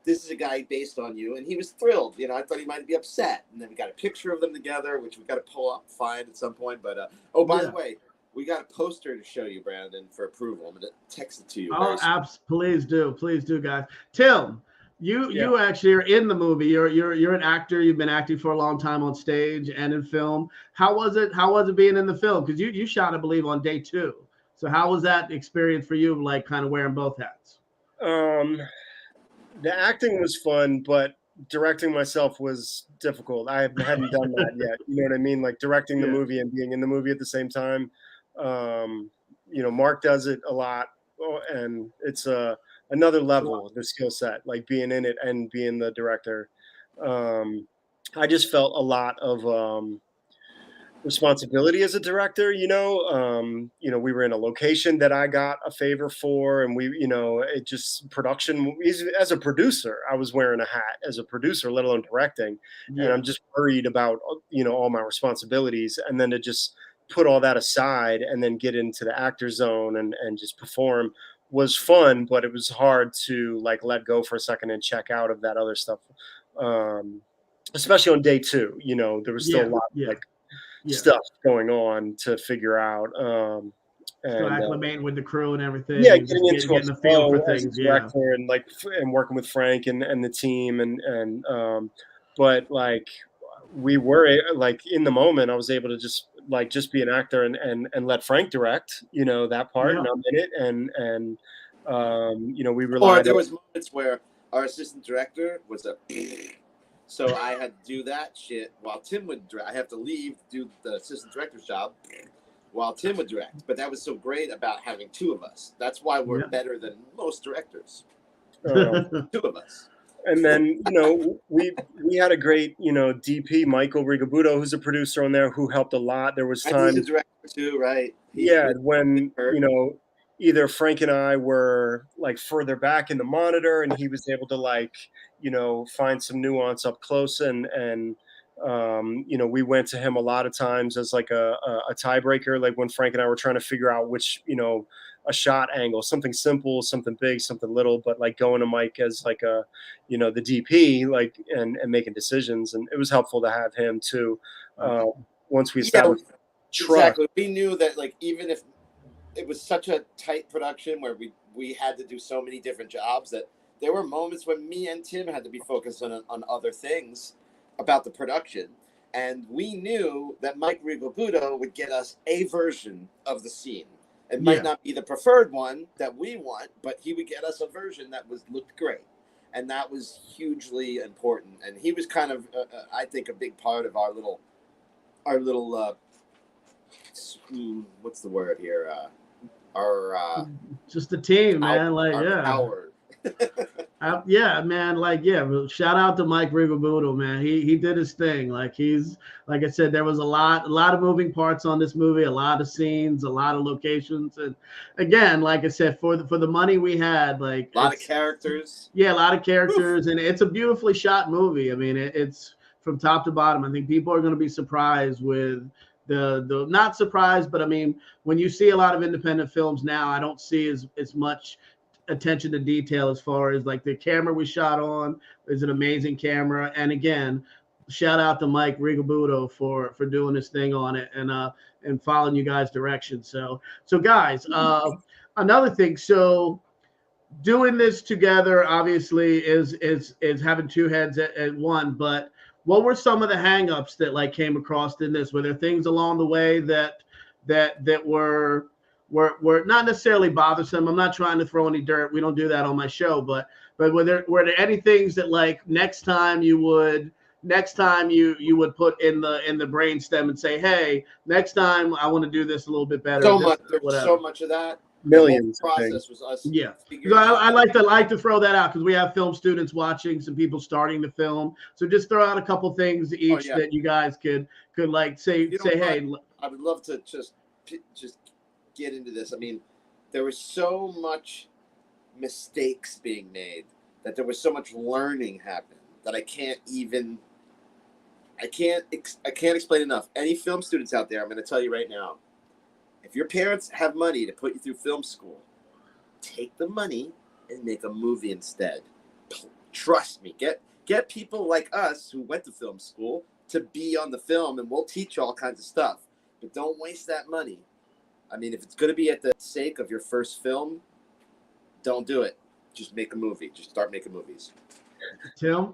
this is a guy based on you. And he was thrilled. You know, I thought he might be upset. And then we got a picture of them together, which we've got to pull up, find at some point. But, by the way, we got a poster to show you, Brandon, for approval. I'm going to text it to you. Oh, please do, guys. Tim, you actually are in the movie. You're an actor. You've been acting for a long time on stage and in film. How was it being in the film? Because you shot, I believe, on day 2. So how was that experience for you? Like kind of wearing both hats. The acting was fun, but directing myself was difficult. I hadn't done that yet. You know what I mean? Like directing the movie and being in the movie at the same time. Mark does it a lot, and it's another level of the skill set, like being in it and being the director. I just felt a lot of responsibility as a director. We were in a location that I got a favor for, and it just production. As a producer, I was wearing a hat as a producer, let alone directing, and I'm just worried about all my responsibilities, and then to just put all that aside and then get into the actor zone and just perform was fun, but it was hard to like let go for a second and check out of that other stuff. Especially on day 2, there was still a lot of stuff going on to figure out. So and acclimating with the crew and everything, yeah, and just getting into getting a the feel flow for as a things. Yeah. director and like and working with Frank and the team and but like we were like in the moment I was able to just be an actor and let Frank direct, you know, that part, Yeah. and I'm in it and you know, we Or relied there on was moments where our assistant director was a so I had to do that shit while Tim would direct. I have to leave to do the assistant director's job while Tim would direct. But that was so great about having two of us. That's why we're Yeah. better than most directors. um, Two of us. and then you know we had a great, you know, DP Michael Rigabudo, who's a producer on there, who helped a lot. There was And he's a times, director too, right? yeah, He's when hurt. you know either Frank and I were like further back in the monitor, and he was able to like, you know, find some nuance up close, and you know, we went to him a lot of times as like a tiebreaker, like when Frank and I were trying to figure out which, you know, a shot angle, something simple, something big, something little, but like going to Mike as like a, you know, the DP, like and making decisions, and it was helpful to have him too. Once we established trust. Exactly. We knew that like even if it was such a tight production where we had to do so many different jobs that there were moments when me and Tim had to be focused on other things about the production. And we knew that Mike Rigobudo would get us a version of the scene. It might not be the preferred one that we want, but he would get us a version that looked great. And that was hugely important. And he was kind of, I think, a big part of our little what's the word here? Our just the team, man. Like, yeah. Power. Yeah, man. Like, yeah. Shout out to Mike Rigobudo, man. He did his thing. Like, he's like I said, there was a lot of moving parts on this movie, a lot of scenes, a lot of locations, and again, like I said, for the money we had, like a lot of characters. Yeah, a lot of characters, and it's a beautifully shot movie. I mean, it's from top to bottom. I think people are going to be surprised with the not surprised, but I mean, when you see a lot of independent films now, I don't see as much attention to detail as far as like the camera we shot on is an amazing camera. And again, shout out to Mike Rigobudo for doing his thing on it and following you guys' direction. So guys, another thing. So doing this together obviously is having two heads at one, but what were some of the hangups that like came across in this? Were there things along the way that were not necessarily bothersome? I'm not trying to throw any dirt. We don't do that on my show, but were there any things that like next time you would put in the brainstem and say, hey, next time I want to do this a little bit better. So much of that. Millions. The process was us. Yeah. I like to throw that out because we have film students watching, some people starting to film. So just throw out a couple things each that you guys could like say, hey. I would love to just get into this. I mean, there was so much mistakes being made, that there was so much learning happening that I can't explain enough. Any film students out there, I'm going to tell you right now, if your parents have money to put you through film school, take the money and make a movie instead. Trust me. Get people like us who went to film school to be on the film, and we'll teach you all kinds of stuff. But don't waste that money. I mean, if it's going to be at the sake of your first film, don't do it. Just make a movie. Just start making movies. Tim?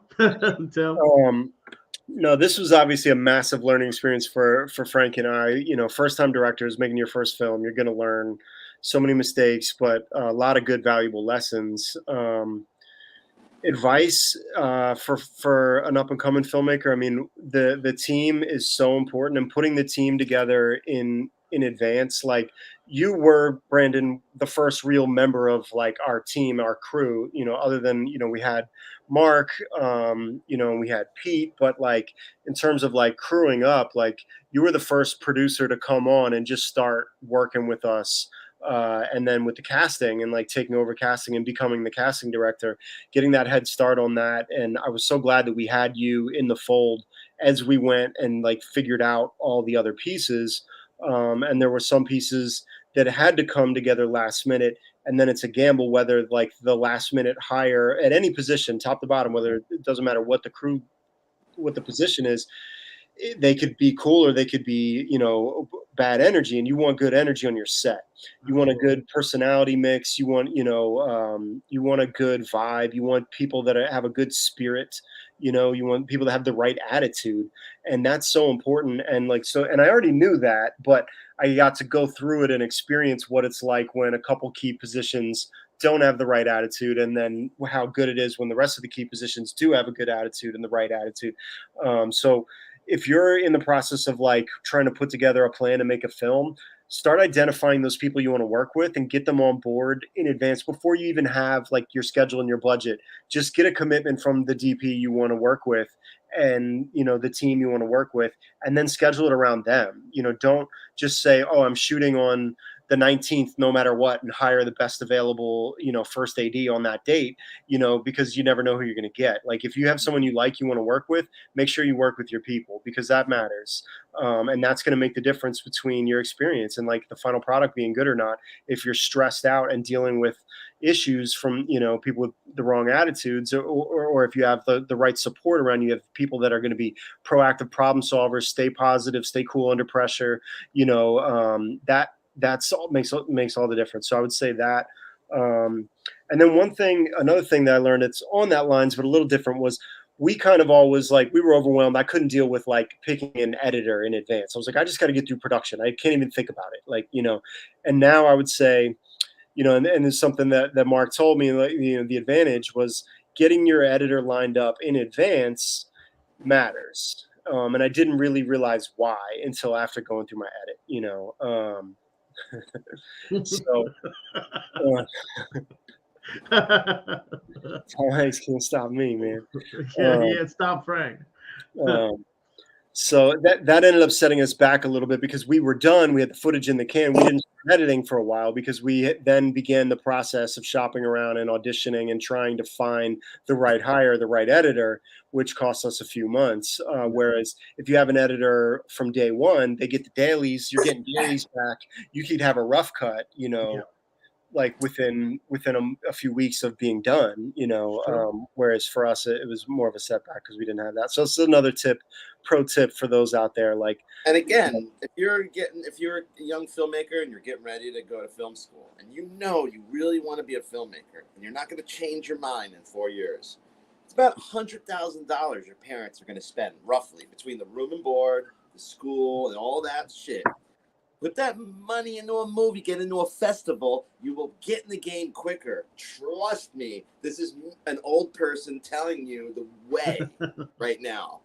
No, this was obviously a massive learning experience for Frank and I. You know, first-time directors making your first film, you're going to learn so many mistakes, but a lot of good, valuable lessons. Advice for an up-and-coming filmmaker. I mean, the team is so important, and putting the team together in advance. Like, you were, Brandon, the first real member of like our team, our crew, you know, other than, you know, we had Mark, you know, and we had Pete, but like in terms of like crewing up, like you were the first producer to come on and just start working with us. And then with the casting and like taking over casting and becoming the casting director, getting that head start on that. And I was so glad that we had you in the fold as we went and like figured out all the other pieces. And there were some pieces that had to come together last minute. And then it's a gamble whether like the last minute hire at any position, top to bottom, whether it doesn't matter what the position is, they could be cool or they could be, you know, bad energy, and you want good energy on your set. You want a good personality mix. You want, you want a good vibe. You want people that have a good spirit. You want people that have the right attitude, and that's so important. And and I already knew that, but I got to go through it and experience what it's like when a couple key positions don't have the right attitude, and then how good it is when the rest of the key positions do have a good attitude and the right attitude. So if you're in the process of trying to put together a plan to make a film, start identifying those people you want to work with and get them on board in advance before you even have your schedule and your budget. Just get a commitment from the DP you want to work with and, the team you want to work with, and then schedule it around them. Don't just say, oh, I'm shooting on the 19th, no matter what, and hire the best available, first AD on that date, because you never know who you're going to get. If you have someone you want to work with, make sure you work with your people, because that matters. And that's going to make the difference between your experience and the final product being good or not. If you're stressed out and dealing with issues from, people with the wrong attitudes, or if you have the right support around you, have people that are going to be proactive problem solvers, stay positive, stay cool under pressure, that's all makes all the difference. So I would say that. And then another thing that I learned, it's on that lines, but a little different, was we kind of always we were overwhelmed. I couldn't deal with picking an editor in advance. I was I just got to get through production. I can't even think about it. And now I would say, and there's something that Mark told me, the advantage was getting your editor lined up in advance matters. And I didn't really realize why until after going through my edit, so Tom Hanks can't stop me, man. Yeah, stop Frank. So that ended up setting us back a little bit, because we were done. We had the footage in the can. We didn't start editing for a while, because we then began the process of shopping around and auditioning and trying to find the right hire, the right editor, which cost us a few months. Whereas if you have an editor from day one, they get the dailies. You're getting dailies back. You could have a rough cut, within a few weeks of being done, whereas for us, it was more of a setback because we didn't have that. So it's another pro tip for those out there. And again, if you're a young filmmaker and you're getting ready to go to film school, and you really want to be a filmmaker, and you're not going to change your mind in 4 years, it's about $100,000 your parents are going to spend roughly between the room and board, the school, and all that shit. Put that money into a movie, get into a festival, you will get in the game quicker. Trust me, this is an old person telling you the way right now.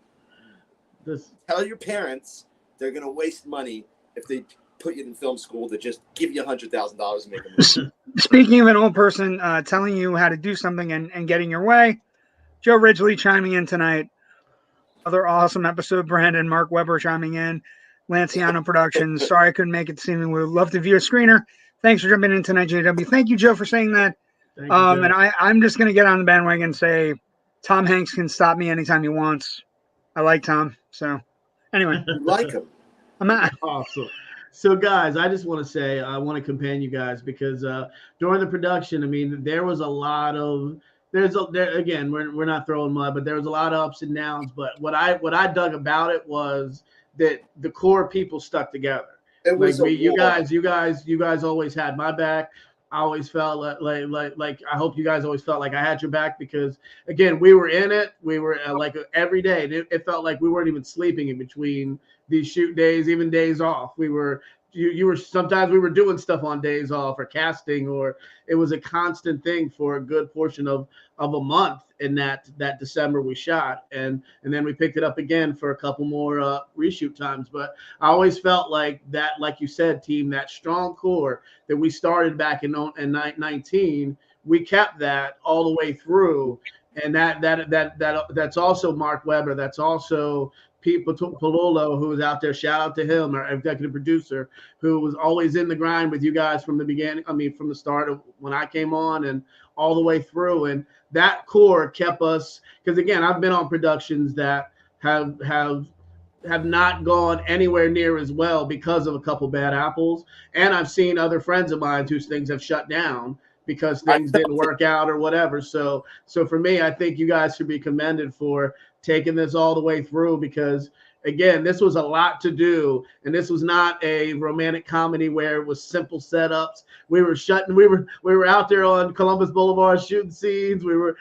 Tell your parents they're going to waste money if they put you in film school to just give you $100,000 and make a movie. Speaking of an old person telling you how to do something and getting your way, Joe Ridgely chiming in tonight. Other awesome episode. Brandon, Mark Weber chiming in. Lanciano Productions. Sorry I couldn't make it this evening. We would love to view a screener. Thanks for jumping in tonight, JW. Thank you, Joe, for saying that. And I'm just going to get on the bandwagon and say Tom Hanks can stop me anytime he wants. I like Tom. So anyway. You like him. I'm not. Awesome. So, guys, I just want to say I want to commend you guys, because during the production, I mean, there was a lot of again, we're not throwing mud, but there was a lot of ups and downs. But what I dug about it was that the core people stuck together. It was you guys always had my back. I always felt like I hope you guys always felt like I had your back, because again, we were in it. We were every day. It felt like we weren't even sleeping in between these shoot days, even days off. We were. You were sometimes we were doing stuff on days off or casting, or it was a constant thing for a good portion of a month in that December we shot, and then we picked it up again for a couple more reshoot times. But I always felt like that, like you said, team, that strong core that we started back in 19, we kept that all the way through, and that's also Mark Weber. That's also Pete Palolo, who was out there. Shout out to him, our executive producer, who was always in the grind with you guys from the beginning. I mean, from the start of when I came on and all the way through. And that core kept us, because again, I've been on productions that have not gone anywhere near as well because of a couple bad apples. And I've seen other friends of mine whose things have shut down because things didn't work out or whatever. So for me, I think you guys should be commended for taking this all the way through, because again, this was a lot to do, and this was not a romantic comedy where it was simple setups. We were out there on Columbus Boulevard shooting scenes. We were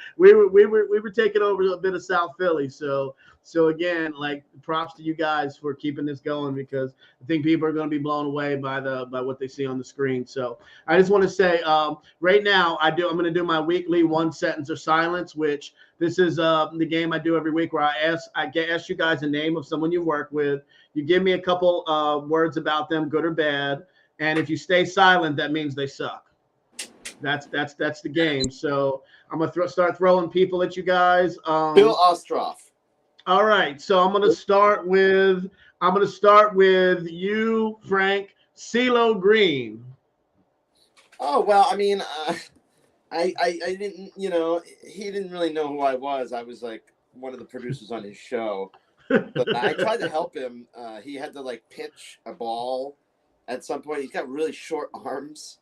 taking over a bit of South Philly. So again, like, props to you guys for keeping this going, because I think people are going to be blown away by what they see on the screen. So I just want to say, right now I'm going to do my weekly one sentence or silence, which this is the game I do every week, where I ask you guys a name of someone you work with. You give me a couple words about them, good or bad, and if you stay silent, that means they suck. That's the game. So I'm gonna start throwing people at you guys. Bill Ostroff. All right, so I'm gonna start with you, Frank. CeeLo Green. Oh well, I mean, I didn't, he didn't really know who I was. I was like one of the producers on his show, but I tried to help him. He had to like pitch a ball at some point. He's got really short arms.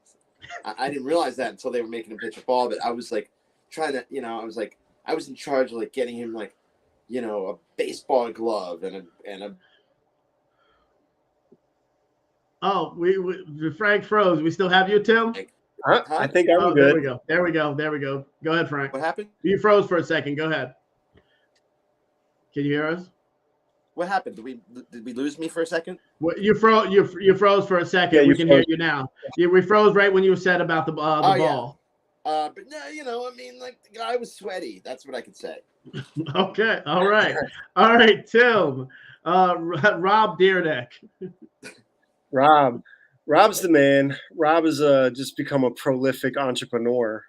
I didn't realize that until they were making him pitch a ball. But I was like trying to, I was in charge of like getting him like, a baseball glove and a. Oh, Frank froze. We still have you, Tim? Huh? I think I'm good. There we go. Go ahead, Frank. What happened? You froze for a second. Go ahead. Can you hear us? What happened? Did we lose me for a second? Well, you froze for a second. Yeah, we can hear you now. We froze right when you said about the ball. Yeah. But no, I mean, like, the guy was sweaty. That's what I could say. Okay. All right, Tim. Rob Deerdeck. Rob's the man. Rob has just become a prolific entrepreneur.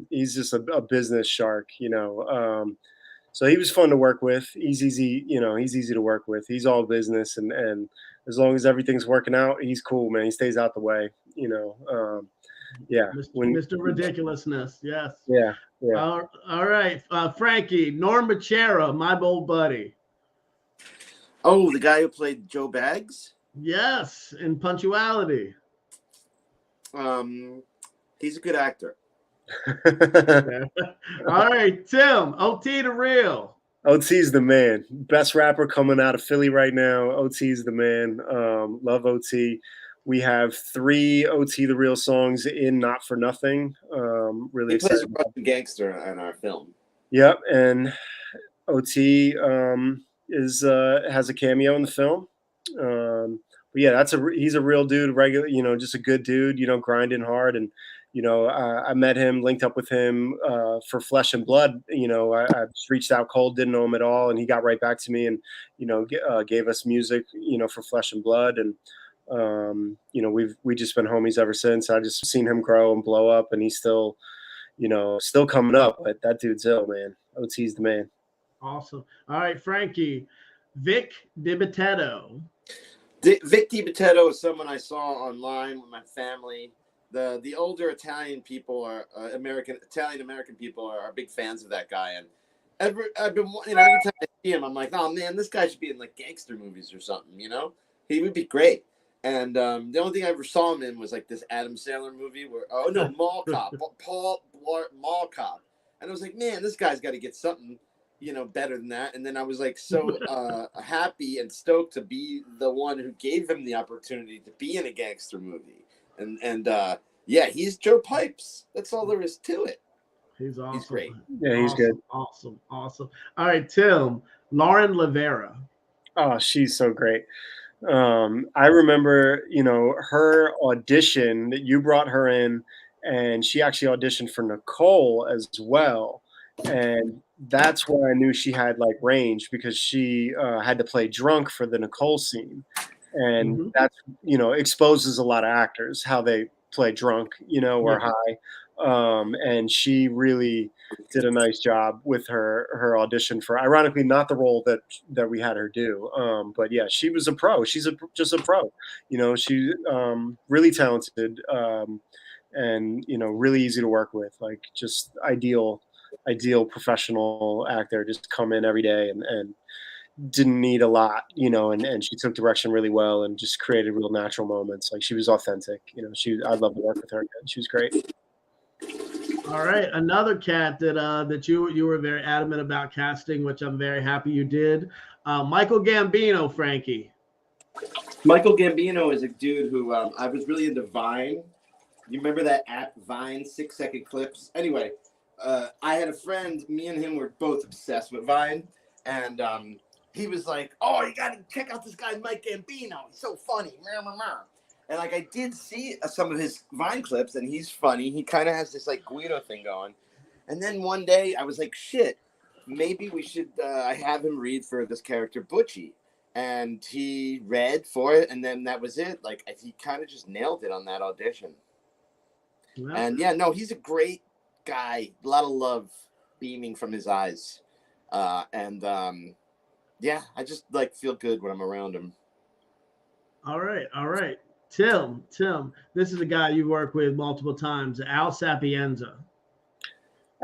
He's just a business shark, So he was fun to work with. He's easy, he's easy to work with. He's all business, and as long as everything's working out, he's cool, man. He stays out the way, Yeah. Mr. Ridiculousness. Yes. Yeah. All right. Frankie, Norm Machera, my old buddy. Oh, the guy who played Joe Baggs? Yes, in Punctuality. He's a good actor. All right, Tim, OT the Real. OT's the man. Best rapper coming out of Philly right now. OT's the man. Love OT. We have 3 OT the Real songs in Not for Nothing. Really he plays excited. a Russian gangster in our film. Yep, and OT has a cameo in the film. But yeah, he's a real dude, regular, just a good dude, grinding hard. And I met him, linked up with him for Flesh and Blood. I just reached out cold, didn't know him at all, and he got right back to me and gave us music, for Flesh and Blood. And we've just been homies ever since. I just seen him grow and blow up, and he's still coming up. But that dude's ill, man. OT's the man. Awesome. All right, Frankie, Vic DiBitetto. Vic DiBitetto is someone I saw online with my family. The older Italian people are Italian American people are big fans of that guy, and every time I see him, I'm like, oh man, this guy should be in like gangster movies or something. He would be great. And the only thing I ever saw him in was like this Adam Sandler movie Mall Cop, Paul Blart Mall Cop, and I was like, man, this guy's got to get something better than that. And then I was like so happy and stoked to be the one who gave him the opportunity to be in a gangster movie. And yeah, he's Joe Pipes. That's all there is to it. He's awesome. He's great. Yeah, he's good. Awesome. All right, Tim, Lauren Rivera. Oh, she's so great. I remember, her audition that you brought her in, and she actually auditioned for Nicole as well. And that's where I knew she had like range, because she had to play drunk for the Nicole scene. And that's, exposes a lot of actors, how they play drunk, or high. And she really did a nice job with her audition for, ironically, not the role that we had her do. But yeah, she was a pro. She's just a pro. She's really talented, and, really easy to work with, like just ideal professional actor, just come in every day and didn't need a lot, and she took direction really well and just created real natural moments. Like, she was authentic, I love to work with her. She was great. All right, another cat that you were very adamant about casting, which I'm very happy you did. Michael Gambino, Frankie. Michael Gambino is a dude who I was really into Vine. You remember that app Vine, 6-second clips? Anyway, I had a friend, me and him were both obsessed with Vine, and he was like, "Oh, you got to check out this guy, Mike Gambino. He's so funny." And like, I did see some of his Vine clips, and he's funny. He kind of has this like Guido thing going. And then one day I was like, shit, maybe we should I have him read for this character, Butchie. And he read for it, and then that was it. Like, he kind of just nailed it on that audition. Wow. And yeah, no, he's a great guy. A lot of love beaming from his eyes. Yeah, I just like feel good when I'm around him. All right. Tim, this is a guy you worked with multiple times, Al Sapienza.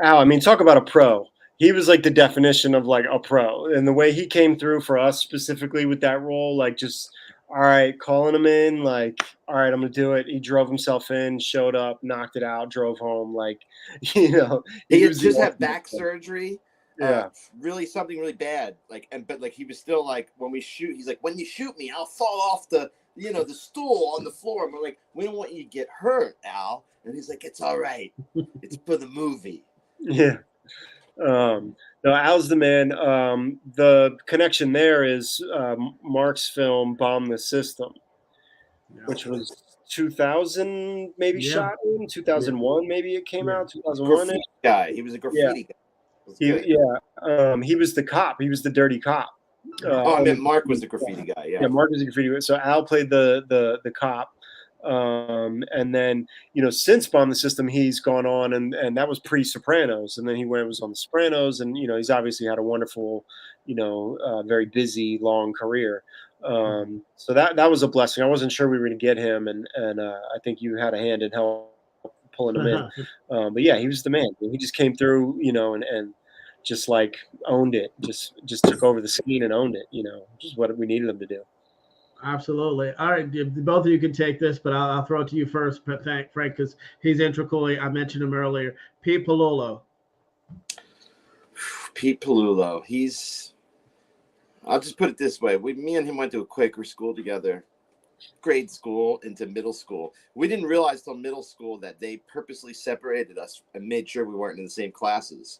Al, I mean, talk about a pro. He was like the definition of like a pro, and the way he came through for us specifically with that role, like just, all right, calling him in, like, all right, I'm going to do it. He drove himself in, showed up, knocked it out, drove home. Like, you know, he had just had back surgery. Yeah, really something really bad. Like, but like he was still like, when we shoot, he's like, when you shoot me, I'll fall off the stool on the floor. And we're like, we don't want you to get hurt, Al. And he's like, it's all right. It's for the movie. Yeah. No, Al's the man. The connection there is Mark's film Bomb the System, which was 2000 maybe shot in 2001, maybe it came out 2001. Guy, he was a graffiti guy. He was the cop. He was the dirty cop. I meant Mark was the graffiti guy. Yeah, Mark was the graffiti guy. So Al played the cop. And then, since Bomb the System, he's gone on and that was pre-Sopranos. And then he was on the Sopranos, and, he's obviously had a wonderful, very busy, long career. So that was a blessing. I wasn't sure we were going to get him. And I think you had a hand in help pulling him in. But yeah, he was the man. He just came through, and just like owned it, just took over the scene and owned it, which is what we needed him to do. Absolutely. All right, both of you can take this, but I'll throw it to you first, Frank, because he's integral. I mentioned him earlier. Pete Palullo. I'll just put it this way. Me and him went to a Quaker school together, grade school into middle school. We didn't realize till middle school that they purposely separated us and made sure we weren't in the same classes.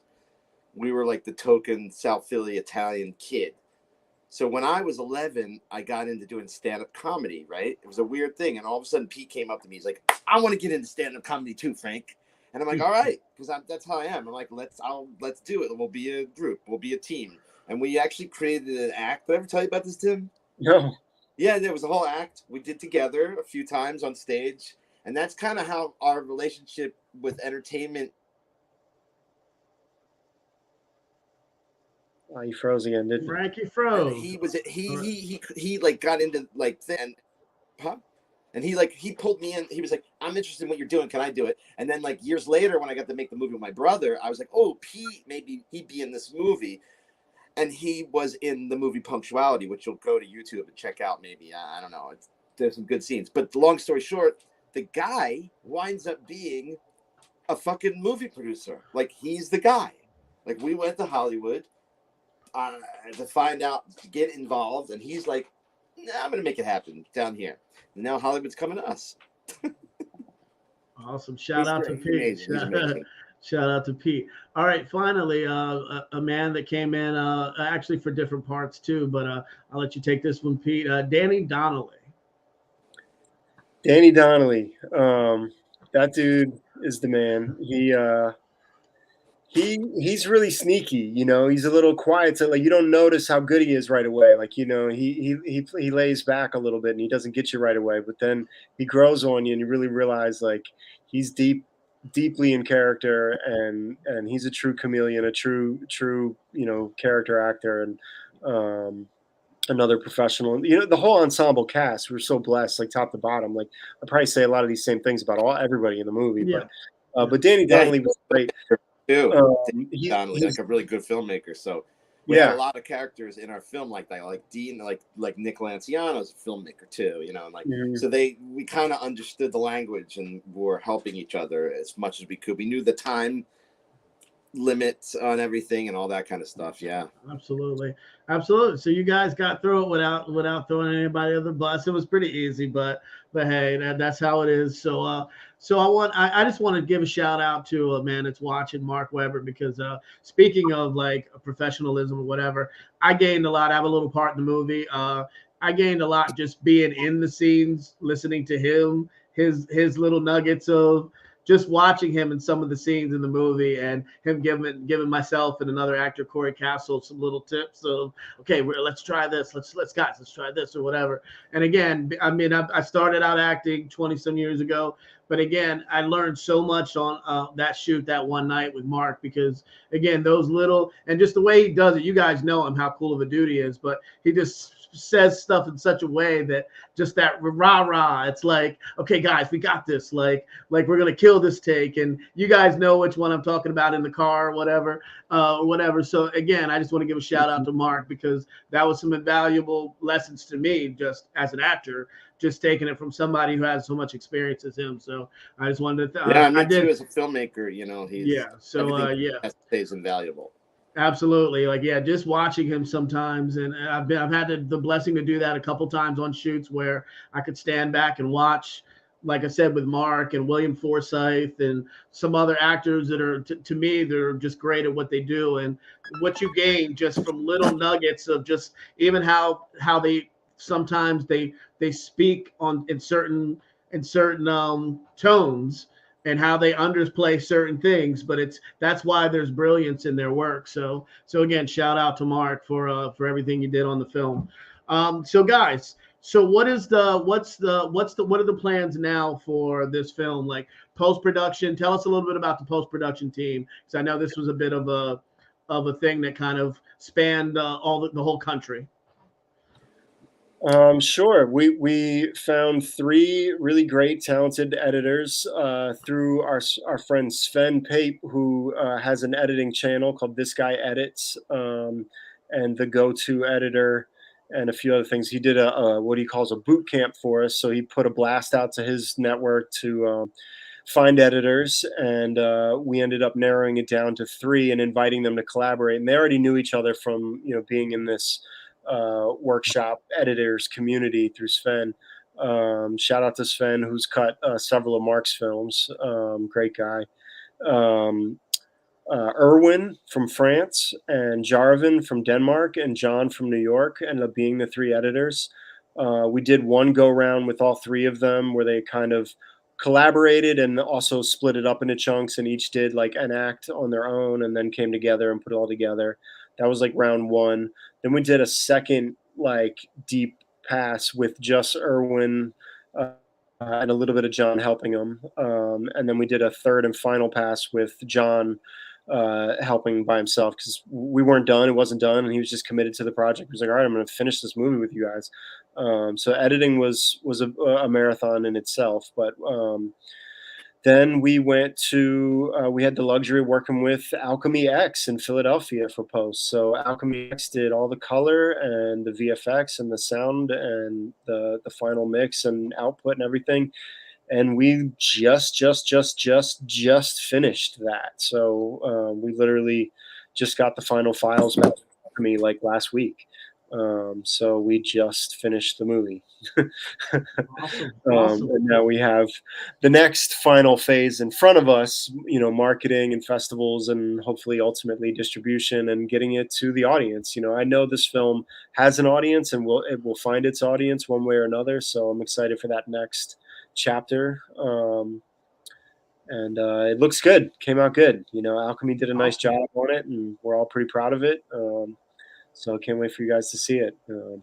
We were like the token South Philly Italian kid. So when I was 11, I got into doing stand-up comedy, right? It was a weird thing. And all of a sudden, Pete came up to me. He's like, I want to get into stand-up comedy too, Frank. And I'm like, all right, because that's how I am. I'm like, let's do it. We'll be a group. We'll be a team. And we actually created an act. Did I ever tell you about this, Tim? No. Yeah, there was a whole act we did together a few times on stage. And that's kind of how our relationship with entertainment. Oh, he froze again, didn't he? Frankie froze. He like got into like and he pulled me in. He was like, I'm interested in what you're doing. Can I do it? And then like years later, when I got to make the movie with my brother, I was like, oh, Pete, maybe he'd be in this movie. And he was in the movie Punctuality, which you'll go to YouTube and check out. Maybe I don't know. There's some good scenes. But the long story short, the guy winds up being a fucking movie producer. Like, he's the guy. Like, we went to Hollywood to find out, to get involved, and he's like, nah, I'm gonna make it happen down here. And now Hollywood's coming to us. Awesome. Shout out to Pete. Shout out to Pete. All right, finally, a man that came in actually for different parts too, but I'll let you take this one, Pete. Danny Donnelly. Danny Donnelly. That dude is the man. He's really sneaky, he's a little quiet, so like you don't notice how good he is right away. Like, he lays back a little bit and he doesn't get you right away, but then he grows on you and you really realize like he's deeply in character and he's a true chameleon, a true character actor, and another professional. The whole ensemble cast, we're so blessed, like top to bottom. Like I probably say a lot of these same things about everybody in the movie, but Danny Donnelly was great. Too. Donnelly, like a really good filmmaker. So We had Yeah. a lot of characters in our film like that, like Dean, like Nick Lanciano's a filmmaker too, you know, and like so we kind of understood the language and were helping each other as much as we could. We knew the time limits on everything and all that kind of stuff. Yeah, Absolutely, absolutely. So you guys got through it without throwing anybody under the bus. It was pretty easy, but hey, that's how it is. So I just want to give a shout out to a man that's watching, Mark Webber, because speaking of like professionalism or whatever, I gained a lot. I have a little part in the movie. I gained a lot just being in the scenes, listening to him, his little nuggets of just watching him in some of the scenes in the movie, and him giving myself and another actor, Corey Castle, some little tips of, okay, let's try this. Let's try this or whatever. And again, I mean, I started out acting 20 some years ago, but again, I learned so much on that shoot that one night with Mark, because again, those little, and just the way he does it, you guys know him, how cool of a dude he is, but he just says stuff in such a way that just that rah, it's like, okay, guys, we got this. Like we're going to kill this take. And you guys know which one I'm talking about in the car or whatever. So again, I just want to give a shout out to Mark, because that was some invaluable lessons to me just as an actor, just taking it from somebody who has so much experience as him. So I just wanted to, yeah, me too, as a filmmaker, you know, he's, yeah. So everything he has to say is invaluable. Absolutely. Like, yeah, just watching him sometimes. And I've had the blessing to do that a couple times on shoots where I could stand back and watch, like I said, with Mark and William Forsythe and some other actors that are, to me, they're just great at what they do. And what you gain just from little nuggets of just even how they sometimes they speak in certain tones, and how they underplay certain things, but that's why there's brilliance in their work. So again, shout out to Mark for everything you did on the film. So guys, so what are the plans now for this film? Like post-production, tell us a little bit about the post-production team, because I know this was a bit of a thing that kind of spanned the whole country. Sure. We found 3 really great, talented editors through our friend Sven Pape, who has an editing channel called This Guy Edits, and the go-to editor, and a few other things. He did a what he calls a boot camp for us. So he put a blast out to his network to find editors, and we ended up narrowing it down to 3 and inviting them to collaborate. And they already knew each other from being in this workshop editors community through Sven. Shout out to Sven, who's cut several of Mark's films. Great guy. Erwin from France, and Jarvin from Denmark, and John from New York ended up being the 3 editors. We did one go round with all 3 of them where they kind of collaborated and also split it up into chunks, and each did like an act on their own and then came together and put it all together. That was like round 1. Then we did a second like deep pass with just Erwin and a little bit of John helping him. And then we did a third and final pass with John helping by himself, because we weren't done. It wasn't done. And he was just committed to the project. He was like, all right, I'm going to finish this movie with you guys. So editing was a marathon in itself. But then we went to, we had the luxury of working with Alchemy X in Philadelphia for post. So Alchemy X did all the color and the VFX and the sound and the final mix and output and everything. And we just finished that. So we literally just got the final files back to me like last week. So we just finished the movie. Awesome. And now we have the next final phase in front of us, marketing and festivals, and hopefully ultimately distribution and getting it to the audience. I know this film has an audience, and it will find its audience one way or another. So I'm excited for that next chapter. And it looks good. Came out good. Alchemy did a nice job on it, and we're all pretty proud of it. So I can't wait for you guys to see it.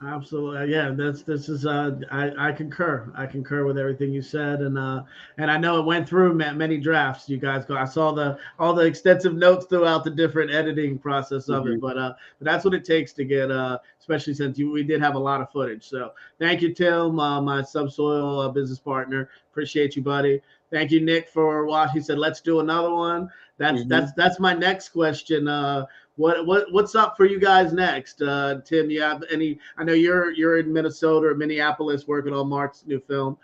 Absolutely, yeah. This is I concur. I concur with everything you said, and I know it went through many drafts. You guys I saw all the extensive notes throughout the different editing process of it, but that's what it takes to get, especially since we did have a lot of footage. So thank you, Tim, my subsoil business partner. Appreciate you, buddy. Thank you, Nick, for watching. He said, let's do another one. That's my next question. what's up for you guys next? Tim, you have any? I know you're in Minnesota or Minneapolis working on Mark's new film.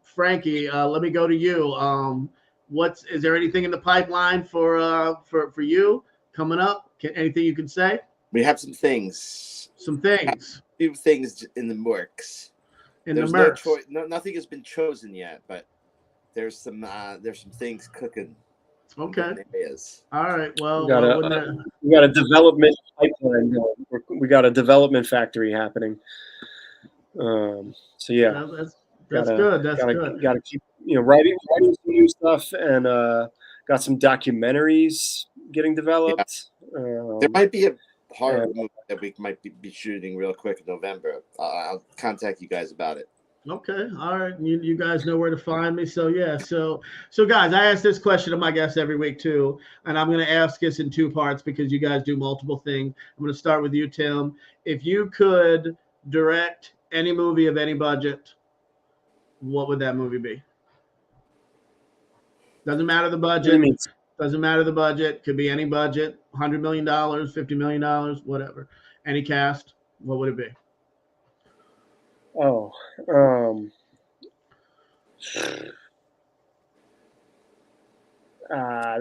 Frankie, let me go to you. Is there anything in the pipeline for you coming up? Anything you can say? We have some things. Some things. A few things in the works. There's no choice. Nothing has been chosen yet, but there's some things cooking. Okay. All right. Well, we got a development pipeline going. We got a development factory happening. So yeah, that's good. That's good. Got to keep writing some new stuff, and got some documentaries getting developed. Yeah. There might be a horror movie that we might be shooting real quick in November. I'll contact you guys about it. Okay. All right. You guys know where to find me. So yeah. So guys, I ask this question to my guests every week too, and I'm going to ask this in two parts because you guys do multiple things. I'm going to start with you, Tim. If you could direct any movie of any budget, what would that movie be? Doesn't matter the budget. Doesn't matter the budget. Could be any budget. $100 million, $50 million, whatever. Any cast. What would it be? Oh,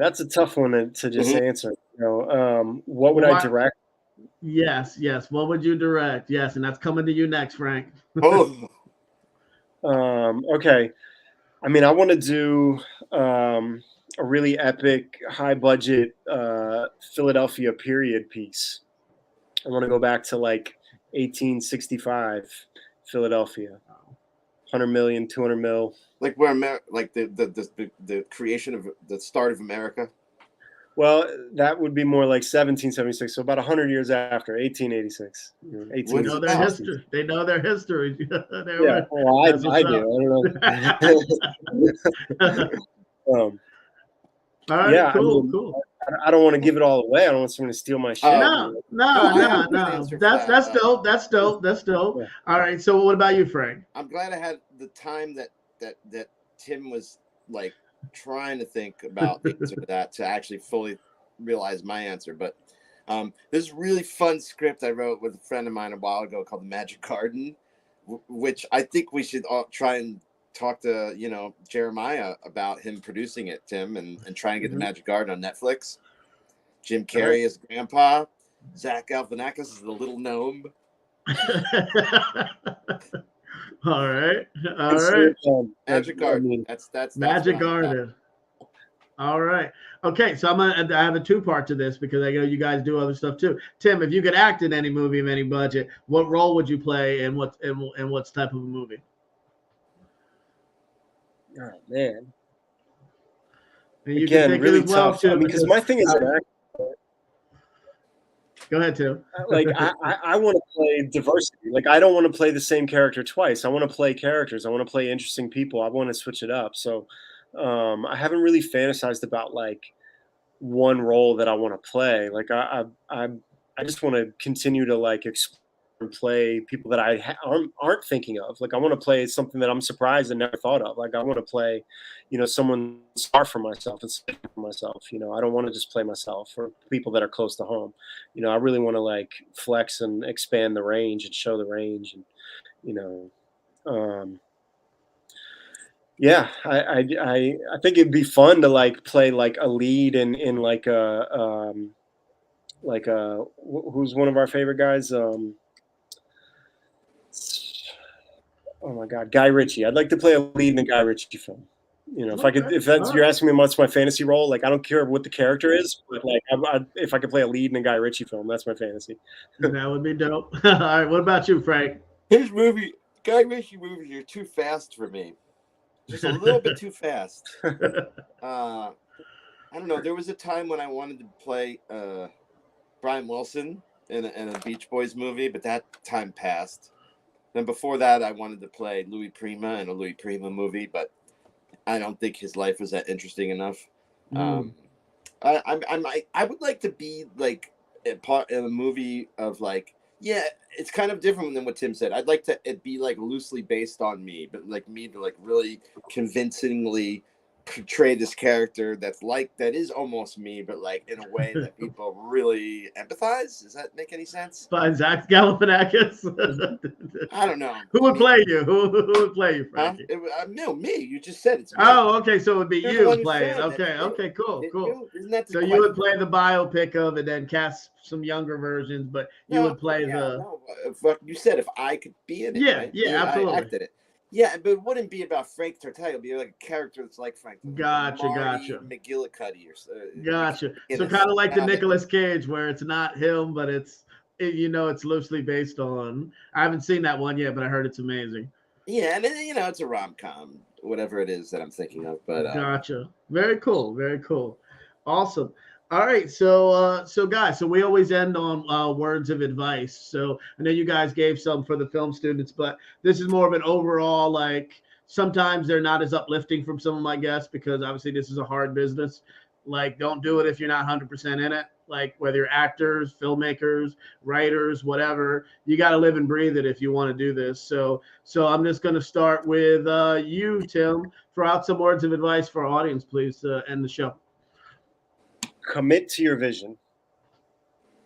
that's a tough one to just answer. What would I direct? Yes. What would you direct? Yes, and that's coming to you next, Frank. Okay. I mean, I want to do a really epic, high budget Philadelphia period piece. I want to go back to like 1865 Philadelphia. 100 million, 200 mil. Like where the creation of the start of America. Well, that would be more like 1776, so about 100 years after 1886. They know their history. They know their history. Yeah, well, I do. I don't know. All right, yeah, cool. I don't want to give it all away. I don't want someone to steal my shit. No. That's dope. That's dope. Yeah. All right. So what about you, Frank? I'm glad I had the time that Tim was like trying to think about the answer to that to actually fully realize my answer. But this really fun script I wrote with a friend of mine a while ago called The Magic Garden, which I think we should all try and talk to Jeremiah about him producing it, Tim, and try and get The Magic Garden on Netflix. Jim Carrey is Grandpa. Zach Galifianakis is the little gnome. All right. Magic Garden. That's Magic Garden. All right. Okay, so I have a two-part to this because I know you guys do other stuff too. Tim, if you could act in any movie of any budget, what role would you play and what type of a movie? Oh man. And you again, can really tough. Too, because my thing is an actor. Go ahead, Tim. Like I want to play diversity. Like I don't want to play the same character twice. I want to play characters. I want to play interesting people. I want to switch it up. So I haven't really fantasized about like one role that I want to play. Like I just want to continue to like explore and play people that I aren't thinking of. Like I want to play something that I'm surprised and never thought of. Like I want to play, someone far from myself and for myself. I don't want to just play myself or people that are close to home. I really want to like flex and expand the range and show the range and, yeah, I think it'd be fun to like play like a lead in like a who's one of our favorite guys? Oh my God, Guy Ritchie. I'd like to play a lead in a Guy Ritchie film. You're asking me what's my fantasy role, like I don't care what the character is, but like if I could play a lead in a Guy Ritchie film, that's my fantasy. That would be dope. All right, what about you, Frank? Guy Ritchie movies are too fast for me. Just a little bit too fast. I don't know. There was a time when I wanted to play Brian Wilson in a Beach Boys movie, but that time passed. Then before that, I wanted to play Louis Prima in a Louis Prima movie, but I don't think his life was that interesting enough. I would like to be like part in a movie of like, yeah, it's kind of different than what Tim said. I'd like it be like loosely based on me, but like me to like really convincingly portray this character that is almost me, but like in a way that people really empathize. Does that make any sense? By Zach Galifianakis. I don't know. Who would play you? Who would play you, Frankie? No, me. You just said it's me. Oh, okay. So it would be You're the you one who playing. said Okay, that. okay, cool, Didn't cool. you? Isn't that the So you would play the biopic of it, and cast some younger versions, but you would play you said if I could be in it. Yeah, right? yeah, absolutely. I acted it. Yeah, but it wouldn't be about Frank Tartaglia. It'd be like a character that's like Frank. Gotcha. McGillicuddy or Gotcha. So kind of like the Nicolas Cage, where it's not him, but it's loosely based on. I haven't seen that one yet, but I heard it's amazing. Yeah, and it's a rom-com, whatever it is that I'm thinking of. But gotcha. Very cool. Very cool. Awesome. All right, so guys, so we always end on words of advice. So I know you guys gave some for the film students, but this is more of an overall, like, sometimes they're not as uplifting from some of my guests because obviously this is a hard business. Like, don't do it if you're not 100% in it. Like, whether you're actors, filmmakers, writers, whatever, you got to live and breathe it if you want to do this. So I'm just going to start with you, Tim. Throw out some words of advice for our audience, please, to end the show. Commit to your vision.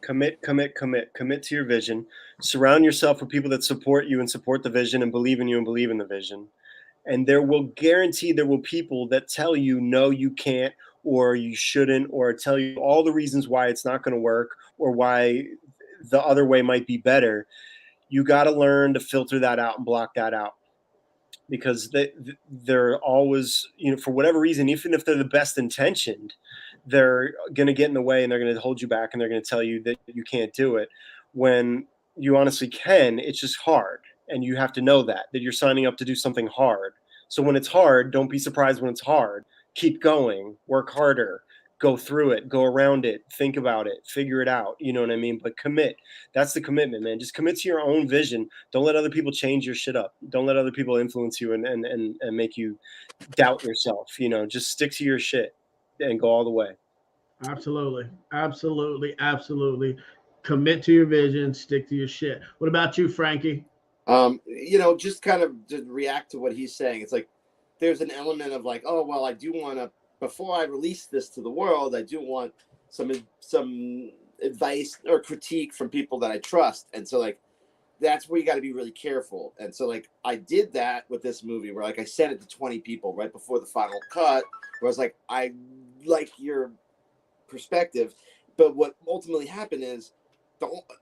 Commit to your vision. Surround yourself with people that support you and support the vision and believe in you and believe in the vision. And there will people that tell you, no, you can't, or you shouldn't, or tell you all the reasons why it's not going to work or why the other way might be better. You got to learn to filter that out and block that out, because they're always, for whatever reason, even if they're the best intentioned, they're going to get in the way and they're going to hold you back and they're going to tell you that you can't do it when you honestly can. It's just hard. And you have to know that you're signing up to do something hard. So when it's hard, don't be surprised when it's hard. Keep going, work harder, go through it, go around it, think about it, figure it out. You know what I mean? But commit. That's the commitment, man. Just commit to your own vision. Don't let other people change your shit up. Don't let other people influence you and make you doubt yourself. Just stick to your shit and go all the way. Absolutely. Commit to your vision, stick to your shit. What about you, Frankie? Just kind of to react to what he's saying. It's like there's an element of like, oh well, I do want to, before I release this to the world, I do want some advice or critique from people that I trust. And so like that's where you got to be really careful. And so like I did that with this movie where like I sent it to 20 people right before the final cut, where I was like, I like your perspective, but what ultimately happened is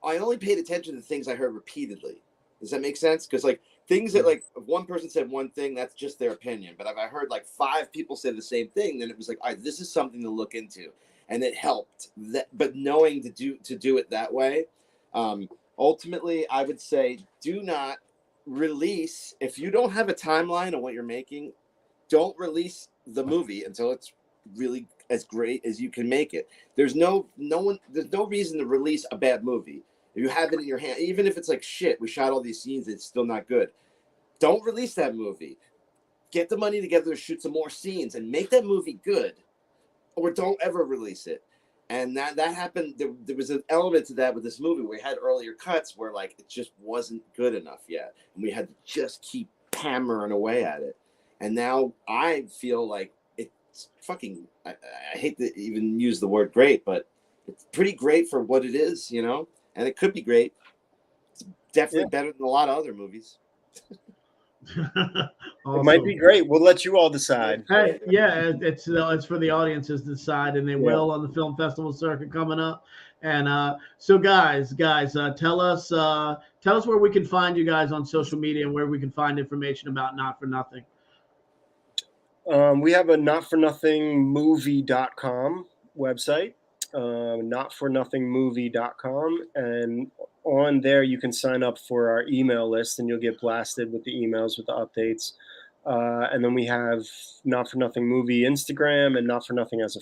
I only paid attention to things I heard repeatedly. Does that make sense? Because like things that like if one person said one thing, that's just their opinion. But if I heard like 5 people say the same thing, then it was like, all right, this is something to look into, and it helped. But knowing to do it that way, ultimately, I would say do not release if you don't have a timeline on what you're making. Don't release the movie until it's really as great as you can make it. There's no reason to release a bad movie. If you have it in your hand, even if it's like shit, we shot all these scenes, it's still not good. Don't release that movie. Get the money together to shoot some more scenes and make that movie good, or don't ever release it. And that happened. There was an element to that with this movie. We had earlier cuts where like it just wasn't good enough yet, and we had to just keep hammering away at it. And now I feel like it's fucking. I hate to even use the word great, but it's pretty great for what it is, And it could be great. It's definitely better than a lot of other movies. Awesome. It might be great. We'll let you all decide. Hey, yeah, it's for the audiences to decide, and they will on the film festival circuit coming up. And so, guys, tell us where we can find you guys on social media and where we can find information about Not for Nothing. We have a notfornothingmovie.com website. notfornothingmovie.com, and on there you can sign up for our email list and you'll get blasted with the emails with the updates. And then we have Not for Nothing Movie Instagram and Not for Nothing as a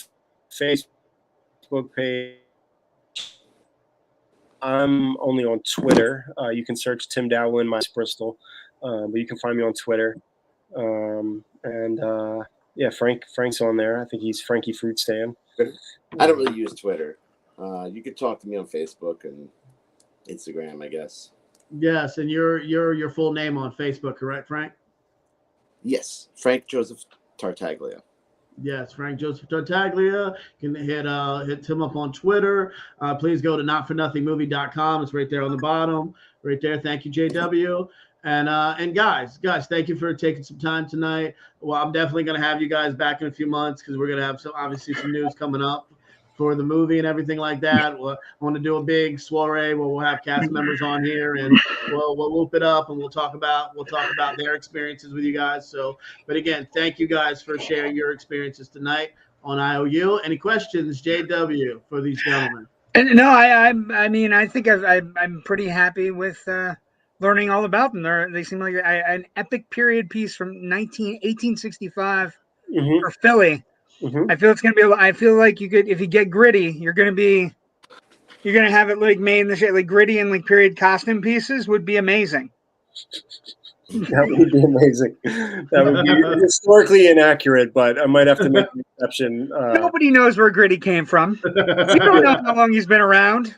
Facebook page. I'm only on Twitter. You can search Tim Dowlin, my Bristol, but you can find me on Twitter. Frank's on there. I think he's Frankie Fruit Stand. I don't really use Twitter. You could talk to me on Facebook and Instagram, I guess. Yes, and your full name on Facebook, correct, Frank? Yes, Frank Joseph Tartaglia. Yes, Frank Joseph Tartaglia. You can hit Tim up on Twitter. Please go to notfornothingmovie.com. It's right there on the bottom, right there. Thank you, JW. And guys, thank you for taking some time tonight. Well, I'm definitely gonna have you guys back in a few months because we're gonna have some news coming up for the movie and everything like that. I want to do a big soiree where we'll have cast members on here and we'll loop it up and we'll talk about their experiences with you guys. So, but again, thank you guys for sharing your experiences tonight on I.O.U. Any questions, JW, for these gentlemen? And no, I mean, I think I'm pretty happy with learning all about them. They seem like an epic period piece from 1865 for Philly. I feel it's gonna be. I feel like you could, if you get gritty, you're gonna have it like made in the shit, like gritty and like period costume pieces would be amazing. That would be amazing. That would be historically inaccurate, but I might have to make an exception. Nobody knows where Gritty came from. We don't know how long he's been around.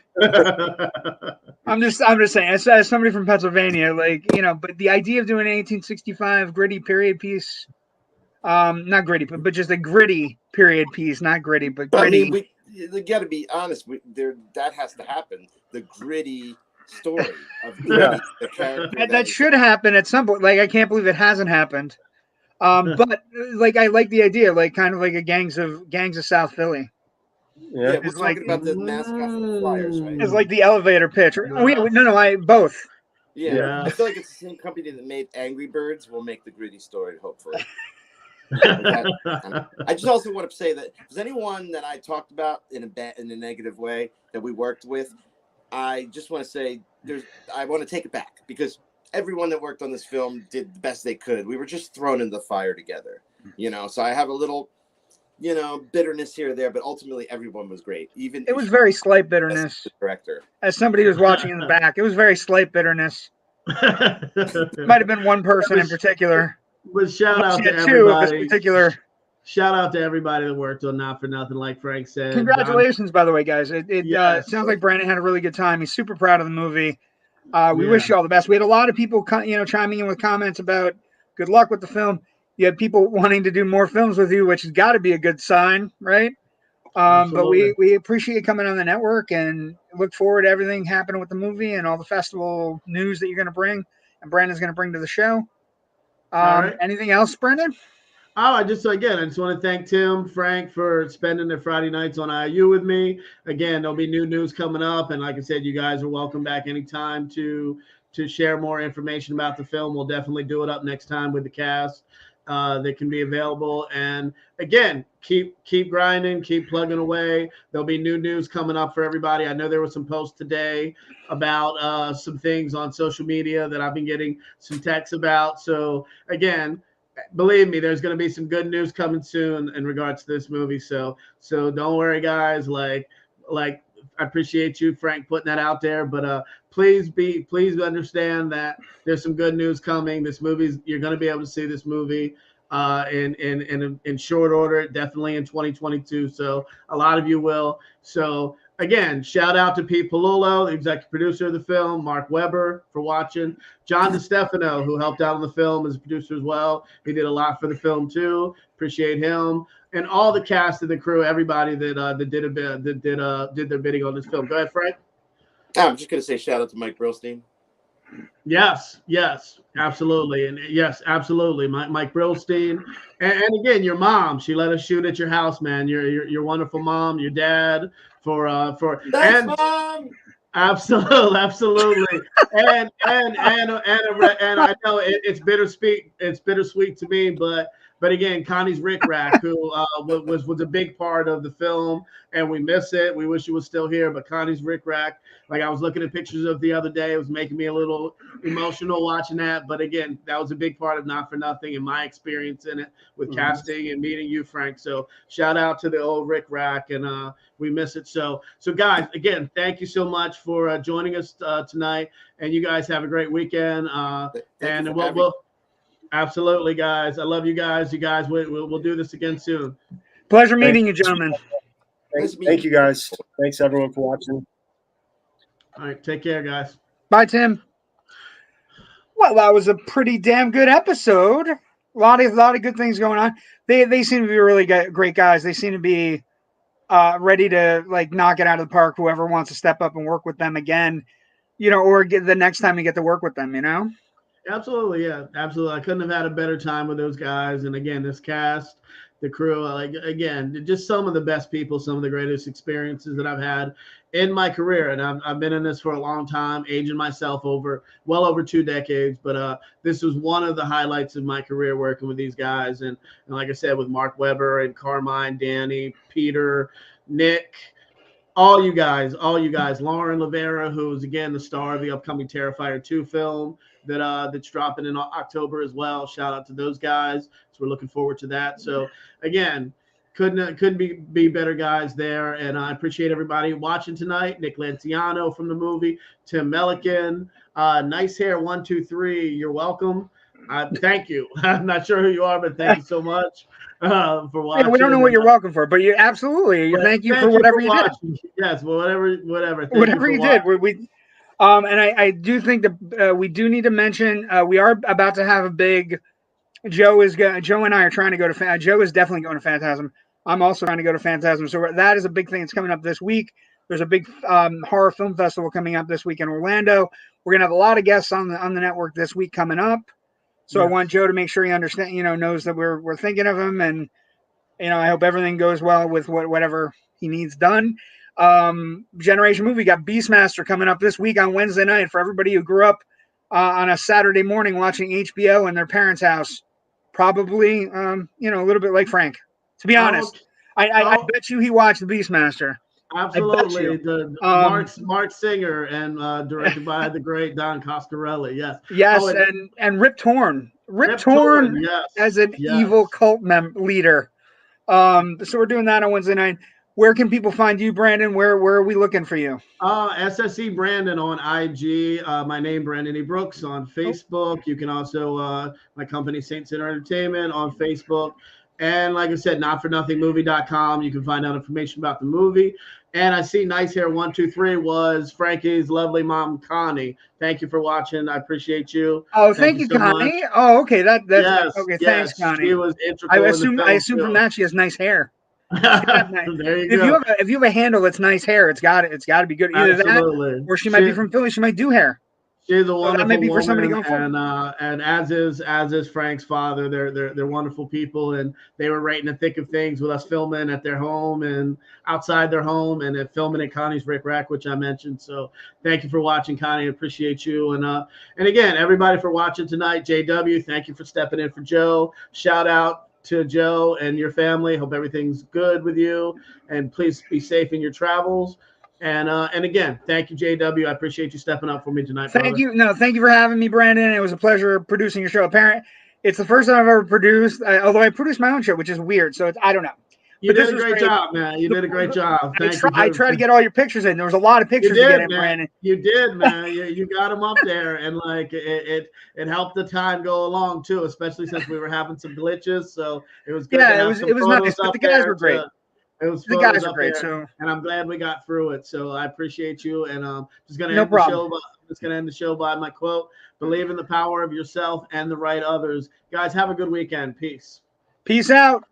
I'm just saying, as somebody from Pennsylvania, like, but the idea of doing an 1865 gritty period piece, not gritty, but just a gritty period piece, not gritty, but gritty. I mean, we got to be honest. That has to happen. The gritty story of the character that should happen at some point. Like, I can't believe it hasn't happened. But like, I like the idea, like kind of like a gangs of South Philly. Yeah, we're talking about the mascot for the Flyers, right? It's like the elevator pitch. No, both. Yeah, I feel like it's the same company that made Angry Birds will make the gritty story, hopefully. I just also want to say that if there's anyone that I talked about in a negative way that we worked with, I just want to say I want to take it back because everyone that worked on this film did the best they could. We were just thrown in the fire together, so I have a little, bitterness here or there, but ultimately everyone was great. Even it was very slight bitterness. The director, as somebody who's watching in the back, it was very slight bitterness. Might have been one person in particular. But shout out to everybody. Shout out to everybody that worked on Not for Nothing, like Frank said. Congratulations, by the way, guys. It sounds like Brandon had a really good time. He's super proud of the movie. We wish you all the best. We had a lot of people, chiming in with comments about good luck with the film. You had people wanting to do more films with you, which has got to be a good sign, right? But we appreciate you coming on the network and look forward to everything happening with the movie and all the festival news that you're going to bring and Brandon's going to bring to the show. Right. Anything else, Brandon? I just want to thank Tim, Frank for spending their Friday nights on I.O.U. with me. Again, there'll be new news coming up. And like I said, you guys are welcome back anytime to share more information about the film. We'll definitely do it up next time with the cast that can be available. And again, keep grinding, keep plugging away. There'll be new news coming up for everybody. I know there were some posts today about some things on social media that I've been getting some texts about. So again, believe me, there's going to be some good news coming soon in regards to this movie. So don't worry, guys. Like I appreciate you, Frank, putting that out there. But please understand that there's some good news coming. You're going to be able to see this movie in short order, definitely in 2022. So a lot of you will. So again, shout out to Pete Palullo, the executive producer of the film, Mark Weber for watching, John DeStefano, who helped out on the film as a producer as well. He did a lot for the film too. Appreciate him, and all the cast and the crew, everybody that did their bidding on this film. Go ahead, Frank. I'm just gonna say shout out to Mike Brillstein. Yes, absolutely, and yes, absolutely, Mike Brillstein, and again, your mom. She let us shoot at your house, man. Your wonderful mom, your dad. Thanks, Mom. Absolutely, and I know it's bittersweet. It's bittersweet to me, but again, Connie's Rick Rack, who was a big part of the film, and we miss it. We wish it was still here, but Connie's Rick Rack, like I was looking at pictures of the other day, it was making me a little emotional watching that. But again, that was a big part of Not for Nothing and my experience in it with casting and meeting you, Frank. So shout out to the old Rick Rack, and we miss it. So guys, again, thank you so much for joining us tonight, and you guys have a great weekend. And we'll absolutely, guys. I love you guys. You guys, we'll do this again soon. Pleasure meeting you, gentlemen. Thank you, guys. Thanks, everyone, for watching. All right, take care, guys. Bye, Tim. Well, that was a pretty damn good episode. lot of good things going on. They seem to be really great guys. They seem to be ready to like knock it out of the park. Whoever wants to step up and work with them again, or get the next time you get to work with them, Absolutely, yeah, absolutely. I couldn't have had a better time with those guys. And again, this cast, the crew, like again, just some of the best people, some of the greatest experiences that I've had in my career. And I've been in this for a long time, aging myself well over 2 decades. But this was one of the highlights of my career working with these guys. And like I said, with Mark Webber and Carmine, Danny, Peter, Nick. All you guys, Lauren Rivera, who's again the star of the upcoming Terrifier 2 film that's dropping in October as well. Shout out to those guys. So we're looking forward to that. So again, couldn't be better guys there. And I appreciate everybody watching tonight. Nick Lanciano from the movie, Tim Melican, Nice Hair 123. You're welcome. Thank you. I'm not sure who you are, but thank you so much. For watching. Yeah, we don't know what you're welcome for, but you absolutely. Thank you for whatever you did. Yes, well, whatever. Whatever you did. And I do think that we do need to mention we are about to have a big. Joe and I are trying to go to. Joe is definitely going to Phantasm. I'm also trying to go to Phantasm. So that is a big thing that's coming up this week. There's a big horror film festival coming up this week in Orlando. We're gonna have a lot of guests on the network this week coming up. So yes. I want Joe to make sure he understands, knows that we're thinking of him, and I hope everything goes well with whatever he needs done. Generation Movie got Beastmaster coming up this week on Wednesday night for everybody who grew up on a Saturday morning watching HBO in their parents' house. Probably, a little bit like Frank. To be honest, I bet you he watched the Beastmaster. Absolutely, Mark Singer and directed by the great Don Coscarelli. Yes, yes, and Rip Torn. Rip Torn yes, as an evil cult leader. So we're doing that on Wednesday night. Where can people find you, Brandon? Where are we looking for you? SSE Brandon on IG. My name, Brandon E. Brooks, on Facebook. You can also my company, Saint Center Entertainment, on Facebook. And like I said, notfornothingmovie.com. You can find out information about the movie. And I see Nice Hair 123 was Frankie's lovely mom, Connie. Thank you for watching. I apprate you. Oh, thank you, so Connie. Much. Oh, okay. That's okay. Yes, thanks, Connie. She was integral. I assume from that she has nice hair. There you go. If you have a handle that's nice hair, it's got to be good. Either Absolutely. That, or she might be from Philly. She might do hair. She's a wonderful woman, for somebody going and as is Frank's father. They're wonderful people, and they were right in the thick of things with us filming at their home and outside their home, and at filming at Connie's Rick Rack, which I mentioned. So thank you for watching, Connie. I appreciate you, and again, everybody for watching tonight. JW, thank you for stepping in for Joe. Shout out to Joe and your family. Hope everything's good with you, and please be safe in your travels. And again, thank you, JW. I appreciate you stepping up for me tonight. Thank you. No, thank you for having me, Brandon. It was a pleasure producing your show. It's the first time I've ever produced, although I produced my own show, which is weird. So I don't know. You did a great job, man. You did a great job. I tried to get all your pictures in. There was a lot of pictures to get in, Brandon. You did, man. You got them up there, and like it helped the time go along too, especially since we were having some glitches. So it was good. Yeah, it was nice. But the guys were great. The guys are great, so and I'm glad we got through it. So I appreciate you, and just gonna end the show. I'm just gonna end the show by my quote: "Believe in the power of yourself and the right others." Guys, have a good weekend. Peace. Peace out.